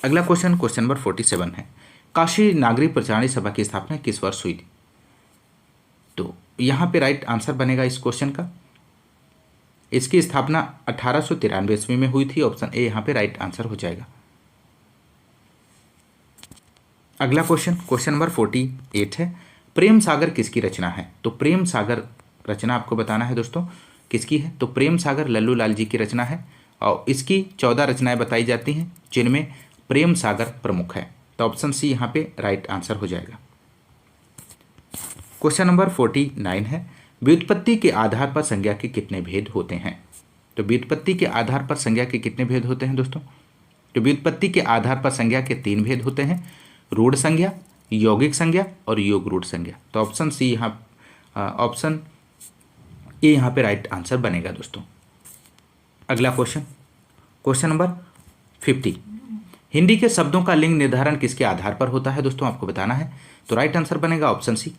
अगला क्वेश्चन नंबर 47 है, काशी नागरिक प्रचारणी सभा की स्थापना किस वर्ष हुई थी। तो यहाँ पे राइट आंसर बनेगा इस क्वेश्चन का, इसकी स्थापना 1893 ईस्वी में हुई थी। ऑप्शन ए यहाँ पे राइट आंसर हो जाएगा। अगला क्वेश्चन नंबर 48 है, प्रेम सागर किसकी रचना है। तो प्रेम सागर रचना आपको बताना है दोस्तों किसकी है। तो प्रेम सागर लल्लू लाल जी की रचना है और इसकी 14 रचनाएं बताई जाती हैं जिनमें प्रेम सागर प्रमुख है। तो ऑप्शन सी यहाँ पे राइट आंसर हो जाएगा। क्वेश्चन नंबर 49 है, व्युत्पत्ति के आधार पर संज्ञा के कितने भेद होते हैं। तो व्युत्पत्ति के आधार पर संज्ञा के कितने भेद होते हैं दोस्तों। तो व्युत्पत्ति के आधार पर संज्ञा के 3 भेद होते हैं, रूढ़ संज्ञा, यौगिक संज्ञा और योग रूढ़ संज्ञा। तो ऑप्शन सी यहाँ ऑप्शन ए यहाँ पे राइट आंसर बनेगा दोस्तों। अगला क्वेश्चन नंबर 50, हिंदी के शब्दों का लिंग निर्धारण किसके आधार पर होता है दोस्तों आपको बताना है। तो राइट आंसर बनेगा ऑप्शन सी,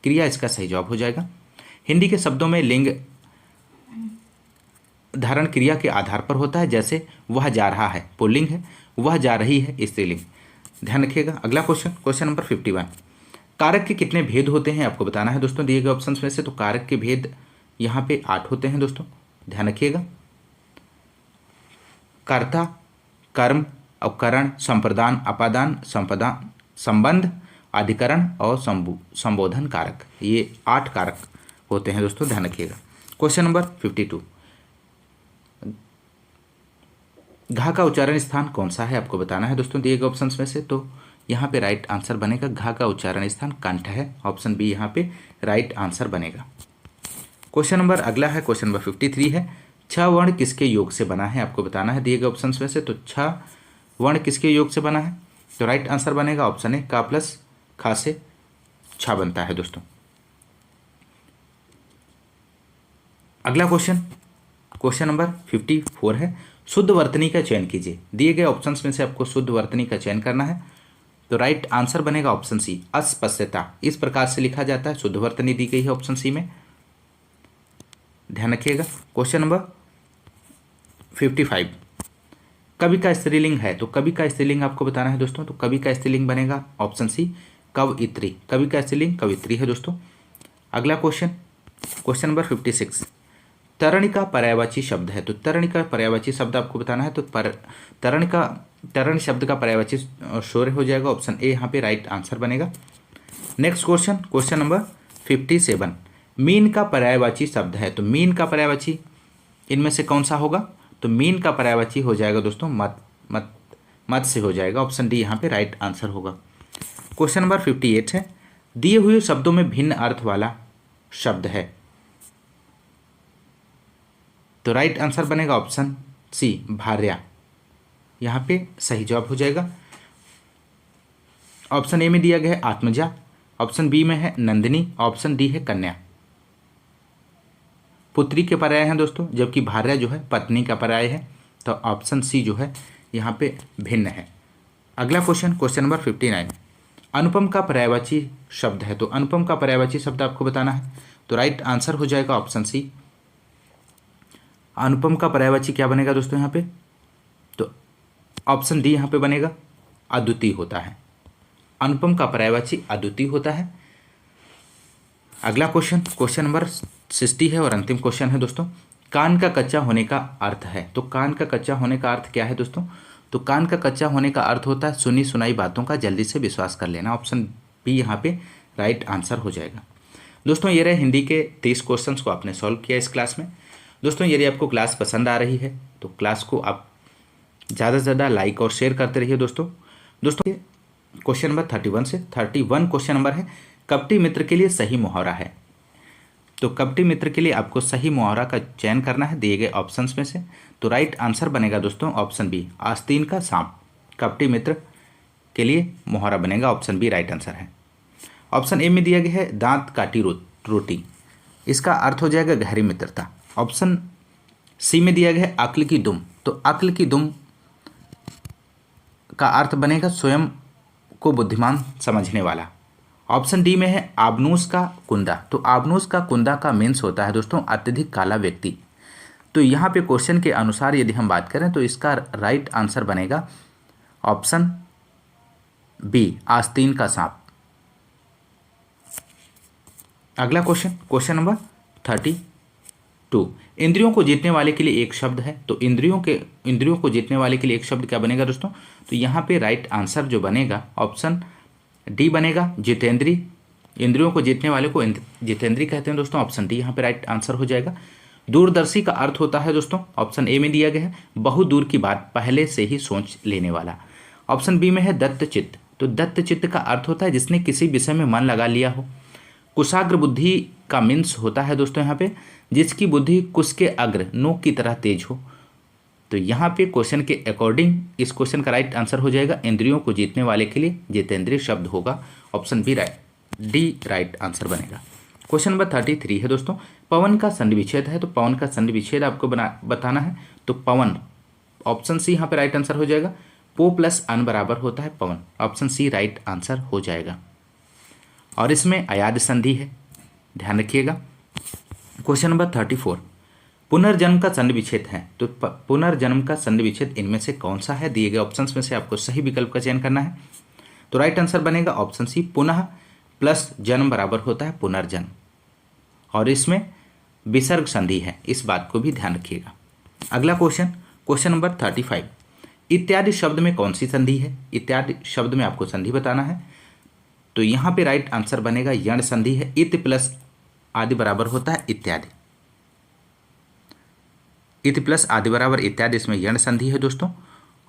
क्रिया इसका सही जवाब हो जाएगा। हिंदी के शब्दों में लिंग धारण क्रिया के आधार पर होता है, जैसे वह जा रहा है पुल्लिंग है, वह जा रही है स्त्रीलिंग। ध्यान रखिएगा। अगला क्वेश्चन नंबर 51, कारक के कितने भेद होते हैं आपको बताना है दोस्तों दिए गए ऑप्शंस में से। तो कारक के भेद यहाँ पे 8 होते हैं दोस्तों, ध्यान रखिएगा। कर्ता, कर्म, अवकरण, संप्रदान, अपादान, संपदान, संबंध, अधिकरण और संबोधन कारक, ये 8 कारक होते हैं दोस्तों, ध्यान रखिएगा। क्वेश्चन नंबर 52, घा का उच्चारण स्थान कौन सा है आपको बताना है दोस्तों दिए गए ऑप्शंस में से। तो यहाँ पे राइट आंसर बनेगा, घा का उच्चारण स्थान कंठ है। ऑप्शन बी यहाँ पे राइट आंसर बनेगा। क्वेश्चन नंबर अगला है क्वेश्चन नंबर 53 है, 6 वर्ण किसके योग से बना है आपको बताना है दिए गए ऑप्शंस में से। तो 6 वर्ण किसके योग से बना है। तो राइट आंसर बनेगा ऑप्शन ए, का प्लस खा से छा बनता है दोस्तों। अगला क्वेश्चन नंबर 54 है, शुद्ध वर्तनी का चयन कीजिए। दिए गए ऑप्शंस में से आपको शुद्ध वर्तनी का चयन करना है। तो राइट आंसर बनेगा ऑप्शन सी, अस्पष्टता, इस प्रकार से लिखा जाता है। शुद्ध वर्तनी दी गई है ऑप्शन सी में, ध्यान रखिएगा। क्वेश्चन नंबर 55, कवि का स्त्रीलिंग है। तो कवि का स्त्रीलिंग आपको बताना है दोस्तों। तो कवि का स्त्रीलिंग बनेगा ऑप्शन सी, कवयित्री। कवि का स्त्रीलिंग कवयित्री है दोस्तों। अगला क्वेश्चन नंबर 56, तरण का पर्यायवाची शब्द है। तो तरण का पर्यायवाची शब्द आपको बताना है। तो तरण शब्द का पर्यायवाची शौर्य हो जाएगा। ऑप्शन ए यहाँ पे राइट आंसर बनेगा। नेक्स्ट क्वेश्चन नंबर 57, मीन का पर्यायवाची शब्द है। तो मीन का पर्यायवाची इनमें से कौन सा होगा। तो मीन का पर्यायवाची हो जाएगा दोस्तों मत से हो जाएगा। ऑप्शन डी यहाँ पे राइट आंसर होगा। क्वेश्चन नंबर 58 है, दिए हुए शब्दों में भिन्न अर्थ वाला शब्द है। तो राइट आंसर बनेगा ऑप्शन सी, भार्या, यहाँ पे सही जवाब हो जाएगा। ऑप्शन ए में दिया गया है आत्मजा, ऑप्शन बी में है नंदिनी, ऑप्शन डी है कन्या। पुत्री के पर्याय हैं दोस्तों, जबकि भार्या जो है पत्नी का पर्याय है। तो ऑप्शन सी जो है यहाँ पे भिन्न है। अगला क्वेश्चन, क्वेश्चन नंबर 59, अनुपम का पर्यायवाची शब्द है। तो अनुपम का पर्यायवाची शब्द आपको बताना है। तो राइट आंसर हो जाएगा ऑप्शन सी। अनुपम का पर्यायवाची क्या बनेगा दोस्तों यहाँ पे? तो ऑप्शन डी यहाँ पे बनेगा, अद्वितीय होता है। अनुपम का पर्यायवाची अद्वितीय होता है। अगला क्वेश्चन, क्वेश्चन नंबर 60 है और अंतिम क्वेश्चन है दोस्तों, कान का कच्चा होने का अर्थ है। तो कान का कच्चा होने का अर्थ क्या है दोस्तों? तो कान का कच्चा होने का अर्थ होता है सुनी सुनाई बातों का जल्दी से विश्वास कर लेना। ऑप्शन बी यहाँ पे राइट आंसर हो जाएगा। दोस्तों ये रहे हिंदी के 30 क्वेश्चंस को आपने सॉल्व किया इस क्लास में। दोस्तों यदि आपको क्लास पसंद आ रही है तो क्लास को आप ज़्यादा से ज़्यादा लाइक और शेयर करते रहिए दोस्तों। क्वेश्चन नंबर 31 से 31 क्वेश्चन नंबर है, कपटी मित्र के लिए सही मुहावरा है। तो कपटी मित्र के लिए आपको सही मुहावरा का चयन करना है दिए गए ऑप्शंस में से। तो राइट आंसर बनेगा दोस्तों ऑप्शन बी, आस्तीन का सांप। कपटी मित्र के लिए मुहावरा बनेगा ऑप्शन बी राइट आंसर है। ऑप्शन ए में दिया गया है दांत काटी रोटी, इसका अर्थ हो जाएगा गहरी मित्रता। ऑप्शन सी में दिया गया है अक्ल की दुम, तो अक्ल की दुम का अर्थ बनेगा स्वयं को बुद्धिमान समझने वाला। ऑप्शन डी में है आबनूस का कुंदा, तो आबनूस का कुंदा का मीन्स होता है दोस्तों अत्यधिक काला व्यक्ति। तो यहाँ पे क्वेश्चन के अनुसार यदि हम बात करें तो इसका राइट आंसर बनेगा ऑप्शन बी, आस्तीन का सांप। अगला क्वेश्चन, क्वेश्चन नंबर 32, इंद्रियों को जीतने वाले के लिए एक शब्द है। तो इंद्रियों को जीतने वाले के लिए एक शब्द क्या बनेगा दोस्तों? तो यहाँ पे राइट आंसर जो बनेगा ऑप्शन डी बनेगा, जितेंद्री। इंद्रियों को जीतने वाले को जितेंद्री कहते हैं दोस्तों। ऑप्शन डी यहाँ पे राइट आंसर हो जाएगा। दूरदर्शी का अर्थ होता है दोस्तों, ऑप्शन ए में दिया गया है बहुत दूर की बात पहले से ही सोच लेने वाला। ऑप्शन बी में है दत्तचित्त, तो दत्तचित्त का अर्थ होता है जिसने किसी विषय में मन लगा लिया हो। कुशाग्र बुद्धि का मीन्स होता है दोस्तों यहाँ पे जिसकी बुद्धि कुश के अग्र नोक की तरह तेज हो। तो यहाँ पे क्वेश्चन के अकॉर्डिंग इस क्वेश्चन का राइट आंसर हो जाएगा इंद्रियों को जीतने वाले के लिए जितेंद्रिय शब्द होगा। Option b d right answer बनेगा। क्वेश्चन नंबर 33 है दोस्तों, पवन का संधि विच्छेद है। तो पवन का संधि विच्छेद आपको बताना है। तो पवन, ऑप्शन सी यहाँ पे राइट आंसर हो जाएगा। पो प्लस अन बराबर होता है पवन। ऑप्शन सी राइट आंसर हो जाएगा। और इसमें अयाद संधि है, ध्यान रखिएगा। क्वेश्चन नंबर 34, पुनर्जन्म का संधि विच्छेद है। तो पुनर्जन्म का संधि विच्छेद इनमें से कौन सा है? दिए गए ऑप्शंस में से आपको सही विकल्प का चयन करना है। तो राइट आंसर बनेगा ऑप्शन सी, पुनः प्लस जन्म बराबर होता है पुनर्जन्म। और इसमें विसर्ग संधि है, इस बात को भी ध्यान रखिएगा। अगला क्वेश्चन, क्वेश्चन नंबर 35, इत्यादि शब्द में कौन सी संधि है? इत्यादि शब्द में आपको संधि बताना है। तो यहाँ पे राइट आंसर बनेगा यण संधि है। इत प्लस आदि बराबर होता है इत्यादि। इत प्लस आदि बराबर इत्यादि, इसमें यण संधि है दोस्तों।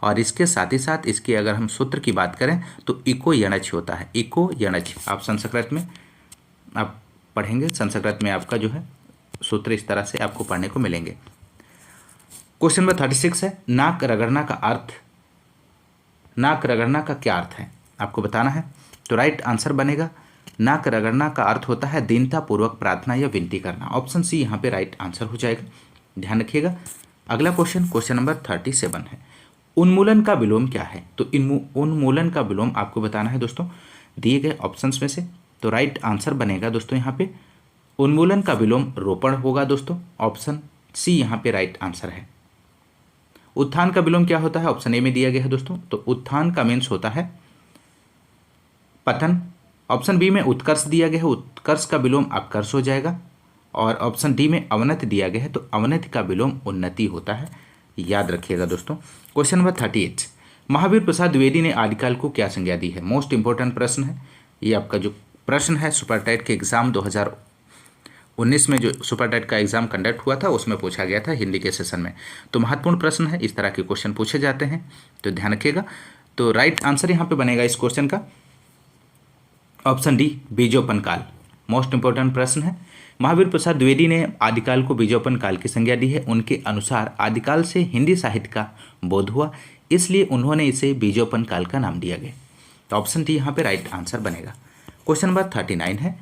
और इसके साथ ही साथ इसके अगर हम सूत्र की बात करें तो इको यणच होता है। इको यणच आप संस्कृत में आप पढ़ेंगे, संस्कृत में आपका जो है सूत्र इस तरह से आपको पढ़ने को मिलेंगे। क्वेश्चन नंबर 36 है, नाक रगड़ना का अर्थ, नाक रगड़ना का क्या अर्थ है आपको बताना है। तो राइट आंसर बनेगा नाक रगड़ना का अर्थ होता है दीनतापूर्वक प्रार्थना या विनती करना। ऑप्शन सी यहाँ पे राइट आंसर हो जाएगा, ध्यान रखिएगा। अगला क्वेश्चन, क्वेश्चन नंबर 37 है, उन्मूलन का विलोम क्या है? तो उन्मूलन का विलोम आपको बताना है दोस्तों दिए गए ऑप्शंस में से। तो राइट आंसर बनेगा दोस्तों यहाँ पे उन्मूलन का विलोम रोपण होगा दोस्तों। ऑप्शन सी यहाँ पे राइट आंसर है। उत्थान का विलोम क्या होता है? ऑप्शन ए में दिया गया है दोस्तों। तो उत्थान का मीन्स होता है पतन। ऑप्शन बी में उत्कर्ष दिया गया है, उत्कर्ष का विलोम अपकर्ष हो जाएगा। और ऑप्शन डी में अवनति दिया गया है, तो अवनति का विलोम उन्नति होता है, याद रखिएगा दोस्तों। क्वेश्चन नंबर 38, महावीर प्रसाद द्विवेदी ने आदिकाल को क्या संज्ञा दी है? मोस्ट इंपॉर्टेंट प्रश्न है ये। आपका जो प्रश्न है सुपर टाइट के एग्जाम 2019 में जो सुपर टाइट का एग्जाम कंडक्ट हुआ था उसमें पूछा गया था हिंदी के सेशन में। तो महत्वपूर्ण प्रश्न है, इस तरह के क्वेश्चन पूछे जाते हैं, तो ध्यान रखिएगा। तो राइट आंसर यहाँ पे बनेगा इस क्वेश्चन का ऑप्शन डी, बीजोपन काल। मोस्ट इंपॉर्टेंट प्रश्न है। महावीर प्रसाद द्विवेदी ने आदिकाल को बीजोपन काल की संज्ञा दी है। उनके अनुसार आदिकाल से हिंदी साहित्य का बोध हुआ, इसलिए उन्होंने इसे बीजोपन काल का नाम दिया गया। तो ऑप्शन डी यहाँ पे राइट आंसर बनेगा। क्वेश्चन नंबर 39 है,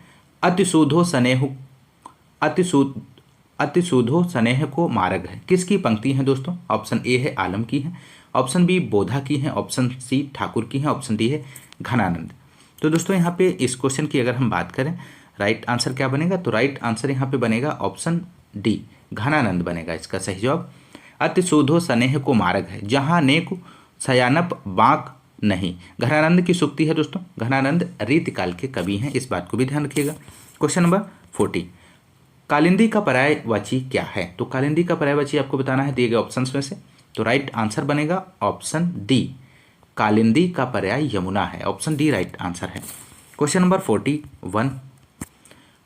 अतिशुद्धो स्नेह को मार्ग है, किसकी पंक्ति है दोस्तों? ऑप्शन ए है आलम की है। ऑप्शन बी बोधा की हैं, ऑप्शन सी ठाकुर की हैं, ऑप्शन डी है घनानंद। तो दोस्तों यहाँ पे इस क्वेश्चन की अगर हम बात करें राइट आंसर क्या बनेगा, तो राइट आंसर यहाँ पे बनेगा ऑप्शन डी घनानंद बनेगा इसका सही जवाब। अति शोधो स्नेह को मार्ग है, जहाँ नेक सयानप बांक नहीं। घनानंद की सूक्ति है दोस्तों, घनानंद रीतिकाल के कवि हैं, इस बात को भी ध्यान रखिएगा। क्वेश्चन नंबर 40, कालिंदी का पर्यायवाची क्या है। तो कालिंदी का पर्यायवाची आपको बताना है दिए गए ऑप्शंस में से। तो राइट आंसर बनेगा ऑप्शन डी, कालिंदी का पर्याय यमुना है, ऑप्शन डी राइट आंसर है। क्वेश्चन नंबर 41,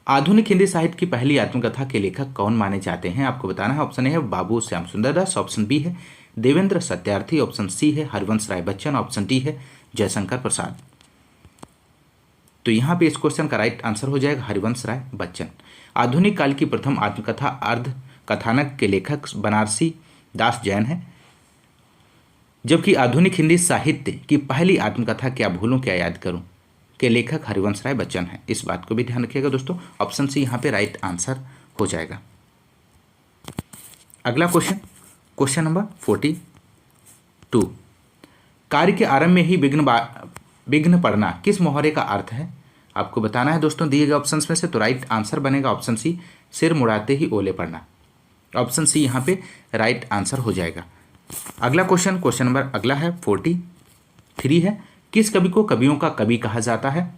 आधुनिक हिंदी साहित्य की पहली आत्मकथा के लेखक कौन माने जाते हैं, आपको बताना है। ऑप्शन ए है बाबू श्याम सुंदर दास, ऑप्शन बी है देवेंद्र सत्यार्थी, ऑप्शन सी है हरिवंश राय बच्चन, ऑप्शन डी है जयशंकर प्रसाद। तो यहाँ पे इस क्वेश्चन का राइट आंसर हो जाएगा हरिवंश राय बच्चन। आधुनिक काल की प्रथम आत्मकथा अर्ध कथानक के लेखक बनारसी दास जैन है, जबकि आधुनिक हिंदी साहित्य की पहली आत्मकथा क्या भूलूं क्या याद करूं के लेखक हरिवंश राय बच्चन है, इस बात को भी ध्यान रखिएगा दोस्तों। ऑप्शन सी यहाँ पे राइट आंसर हो जाएगा। अगला क्वेश्चन, क्वेश्चन नंबर 42, कार्य के आरंभ में ही विघ्न पड़ना किस मुहावरे का अर्थ है, आपको बताना है दोस्तों दिए गए ऑप्शंस में से। तो राइट आंसर बनेगा ऑप्शन सी, सिर मुड़ाते ही ओले पड़ना, ऑप्शन सी यहाँ पे राइट आंसर हो जाएगा। अगला क्वेश्चन, क्वेश्चन नंबर अगला है 43 है, किस कवि को कवियों का कवि कहा जाता है।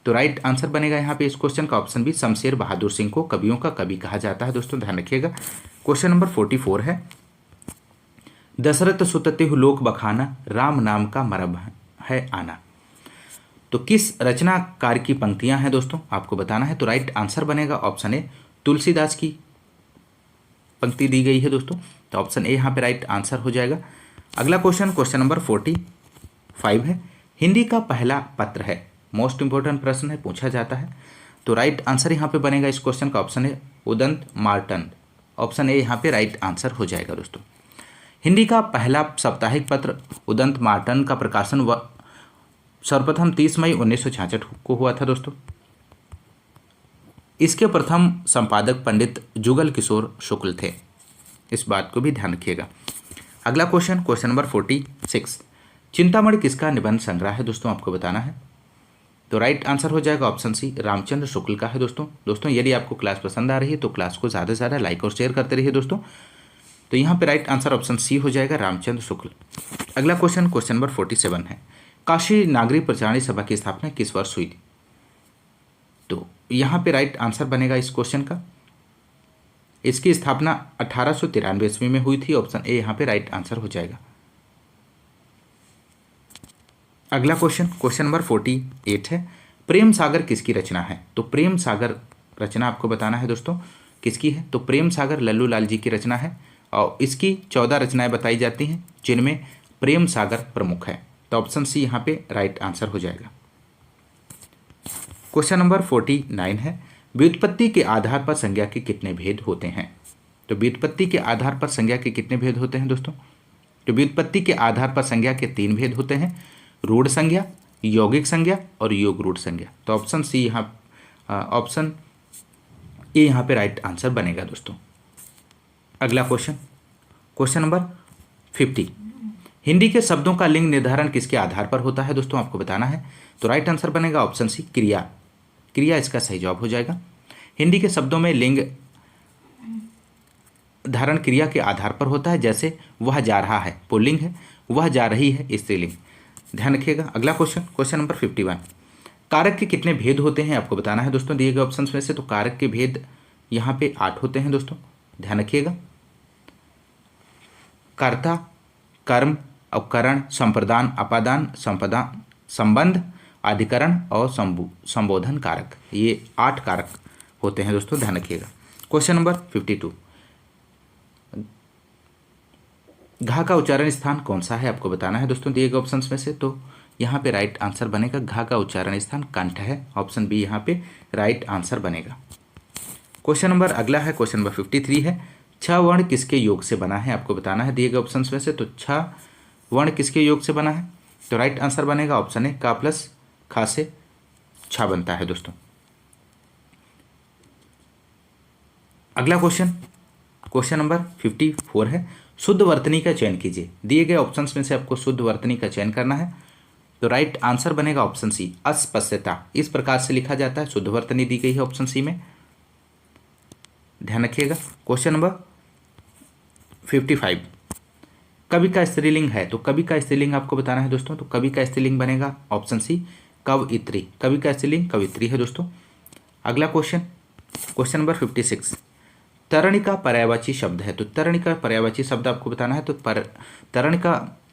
तो राइट आंसर बनेगा यहाँ पे इस क्वेश्चन का ऑप्शन बी, शमशेर बहादुर सिंह को कवियों का कवि कहा जाता है दोस्तों, ध्यान रखिएगा। क्वेश्चन नंबर 44 है, दशरथ सुत तेहु लोक बखाना, राम नाम का मरब है आना। तो किस रचनाकार की पंक्तियां हैं दोस्तों, आपको बताना है। तो राइट आंसर बनेगा ऑप्शन ए, तुलसीदास की पंक्ति दी गई है दोस्तों, तो ऑप्शन ए यहाँ पे राइट आंसर हो जाएगा। अगला क्वेश्चन, क्वेश्चन नंबर 45 है, हिंदी का पहला पत्र है, मोस्ट इंपॉर्टेंट प्रश्न है, पूछा जाता है। तो राइट आंसर यहाँ पे बनेगा इस क्वेश्चन का ऑप्शन है उदंत मार्टन, ऑप्शन ए यहाँ पे राइट आंसर हो जाएगा दोस्तों। हिंदी का पहला साप्ताहिक पत्र उदंत मार्टन का प्रकाशन सर्वप्रथम 30 मई 1966 को हुआ था दोस्तों। इसके प्रथम संपादक पंडित जुगल किशोर शुक्ल थे, इस बात को भी ध्यान रखिएगा। अगला क्वेश्चन, क्वेश्चन नंबर 46, चिंतामणि किसका निबंध संग्रह है दोस्तों, आपको बताना है। तो राइट आंसर हो जाएगा ऑप्शन सी, रामचंद्र शुक्ल का है दोस्तों। यदि आपको क्लास पसंद आ रही है तो क्लास को ज़्यादा से ज़्यादा लाइक और शेयर करते रहिए दोस्तों। तो यहाँ पे राइट आंसर ऑप्शन सी हो जाएगा, रामचंद्र शुक्ल। अगला क्वेश्चन, क्वेश्चन नंबर 47 है, काशी नागरिक प्रचारणी सभा की स्थापना किस वर्ष हुई थी। तो यहाँ पे राइट आंसर बनेगा इस क्वेश्चन का, इसकी स्थापना 1893 ईस्वी में हुई थी, ऑप्शन ए यहाँ पे राइट आंसर हो जाएगा। अगला क्वेश्चन, क्वेश्चन नंबर 48 है, प्रेम सागर किसकी रचना है। तो प्रेम सागर रचना आपको बताना है दोस्तों किसकी है। तो प्रेम सागर लल्लू लाल जी की रचना है और इसकी 14 रचनाएं बताई जाती हैं, जिनमें प्रेम सागर प्रमुख है। तो ऑप्शन सी यहाँ पे राइट आंसर हो जाएगा। क्वेश्चन नंबर 49 है, व्युत्पत्ति के आधार पर संज्ञा के कितने भेद होते हैं। तो व्युत्पत्ति के आधार पर संज्ञा के कितने भेद होते हैं दोस्तों। तो व्युत्पत्ति के आधार पर संज्ञा के 3 भेद होते हैं, रूढ़ संज्ञा, यौगिक संज्ञा और योग रूढ़ संज्ञा। तो ऑप्शन सी यहाँ ऑप्शन ए यहाँ पे राइट आंसर बनेगा दोस्तों। अगला क्वेश्चन, क्वेश्चन नंबर 50, हिंदी के शब्दों का लिंग निर्धारण किसके आधार पर होता है दोस्तों, आपको बताना है। तो राइट आंसर बनेगा ऑप्शन सी, क्रिया इसका सही जवाब हो जाएगा। हिंदी के शब्दों में लिंग धारण क्रिया के आधार पर होता है, जैसे वह जा रहा है पुल्लिंग है, वह जा रही है स्त्रीलिंग, ध्यान रखिएगा। अगला क्वेश्चन, क्वेश्चन नंबर 51, कारक के कितने भेद होते हैं, आपको बताना है दोस्तों दिए गए ऑप्शंस में से। तो कारक के भेद यहाँ पे 8 होते हैं दोस्तों, ध्यान रखिएगा। कर्ता, कर्म, उपकरण, संप्रदान, अपादान, संपदा, संबंध, अधिकरण और संबोधन कारक, ये 8 कारक होते हैं दोस्तों, ध्यान रखिएगा। क्वेश्चन नंबर 52, घा का उच्चारण स्थान कौन सा है, आपको बताना है दोस्तों दिए गए ऑप्शंस में से। तो यहाँ पे राइट आंसर बनेगा, घा का उच्चारण स्थान कंठ है, ऑप्शन बी यहाँ पे राइट आंसर बनेगा। क्वेश्चन नंबर अगला है, क्वेश्चन नंबर 53 है, 6 वर्ण किसके योग से बना है, आपको बताना है दिए गए ऑप्शंस में से। तो 6 वर्ण किसके योग से बना है। तो राइट आंसर बनेगा ऑप्शन ए, का प्लस खा से छा बनता है दोस्तों। अगला क्वेश्चन, क्वेश्चन नंबर 54 है, शुद्ध वर्तनी का चयन कीजिए। दिए गए ऑप्शंस में से आपको शुद्ध वर्तनी का चयन करना है। तो राइट आंसर बनेगा ऑप्शन सी, अस्पष्टता। इस प्रकार से लिखा जाता है। शुद्ध वर्तनी दी गई है ऑप्शन सी में, ध्यान रखिएगा। क्वेश्चन नंबर 55, कवि का स्त्रीलिंग है, तो कवि का स्त्रीलिंग आपको बताना है दोस्तों। तो कवि का स्त्रीलिंग बनेगा ऑप्शन सी, कवयित्री। कवि का स्त्रीलिंग कवयित्री है दोस्तों। अगला क्वेश्चन नंबर 56, तरणिका पर्यायवाची शब्द है। तो तरणिका पर्यायवाची शब्द आपको बताना है। तो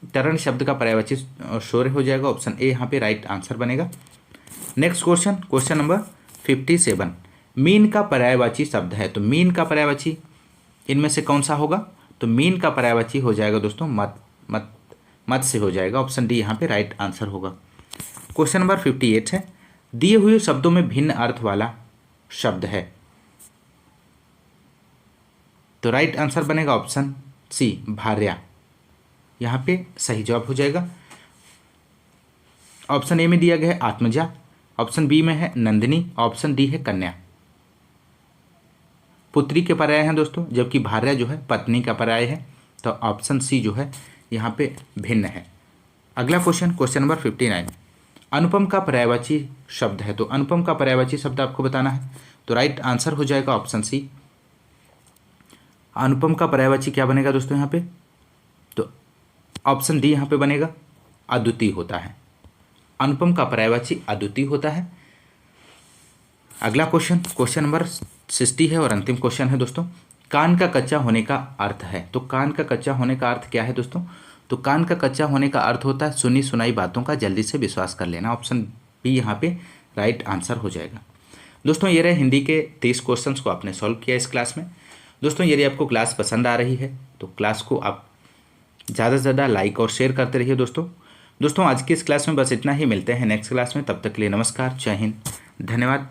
तरण शब्द का पर्यायवाची शौर्य हो जाएगा ऑप्शन ए, यहाँ पे राइट आंसर बनेगा। नेक्स्ट क्वेश्चन नंबर 57, मीन का पर्यायवाची शब्द है। तो मीन का पर्यायवाची इनमें से कौन सा होगा? तो मीन का पर्यायवाची हो जाएगा दोस्तों मत से हो जाएगा, ऑप्शन डी यहाँ पे राइट आंसर होगा। क्वेश्चन नंबर 58 है, दिए हुए शब्दों में भिन्न अर्थ वाला शब्द है। तो राइट आंसर बनेगा ऑप्शन सी, भार्या। यहाँ पे सही जवाब हो जाएगा। ऑप्शन ए में दिया गया है आत्मजा, ऑप्शन बी में है नंदिनी, ऑप्शन डी है कन्या। पुत्री के पर्याय हैं दोस्तों, जबकि भार्या जो है पत्नी का पर्याय है। तो ऑप्शन सी जो है यहाँ पे भिन्न है। अगला क्वेश्चन नंबर 59, अनुपम का पर्यायवाची शब्द है। तो अनुपम का पर्यायवाची शब्द आपको बताना है। तो राइट आंसर हो जाएगा ऑप्शन सी, अनुपम का पर्यायवाची क्या बनेगा दोस्तों यहाँ पे? तो ऑप्शन डी यहाँ पे बनेगा, अद्वितीय होता है। अनुपम का पर्यायवाची अद्वितीय होता है। अगला क्वेश्चन नंबर 60 है और अंतिम क्वेश्चन है दोस्तों, कान का कच्चा होने का अर्थ है। तो कान का कच्चा होने का अर्थ क्या है दोस्तों? तो कान का कच्चा होने का अर्थ होता है सुनी सुनाई बातों का जल्दी से विश्वास कर लेना। ऑप्शन बी यहाँ पे राइट आंसर हो जाएगा। दोस्तों ये रहे हिंदी के 30 क्वेश्चंस को आपने सॉल्व किया इस क्लास में। दोस्तों यदि आपको क्लास पसंद आ रही है तो क्लास को आप ज़्यादा से ज़्यादा लाइक और शेयर करते रहिए दोस्तों आज की इस क्लास में बस इतना ही। मिलते हैं नेक्स्ट क्लास में, तब तक के लिए नमस्कार, जय हिंद, धन्यवाद।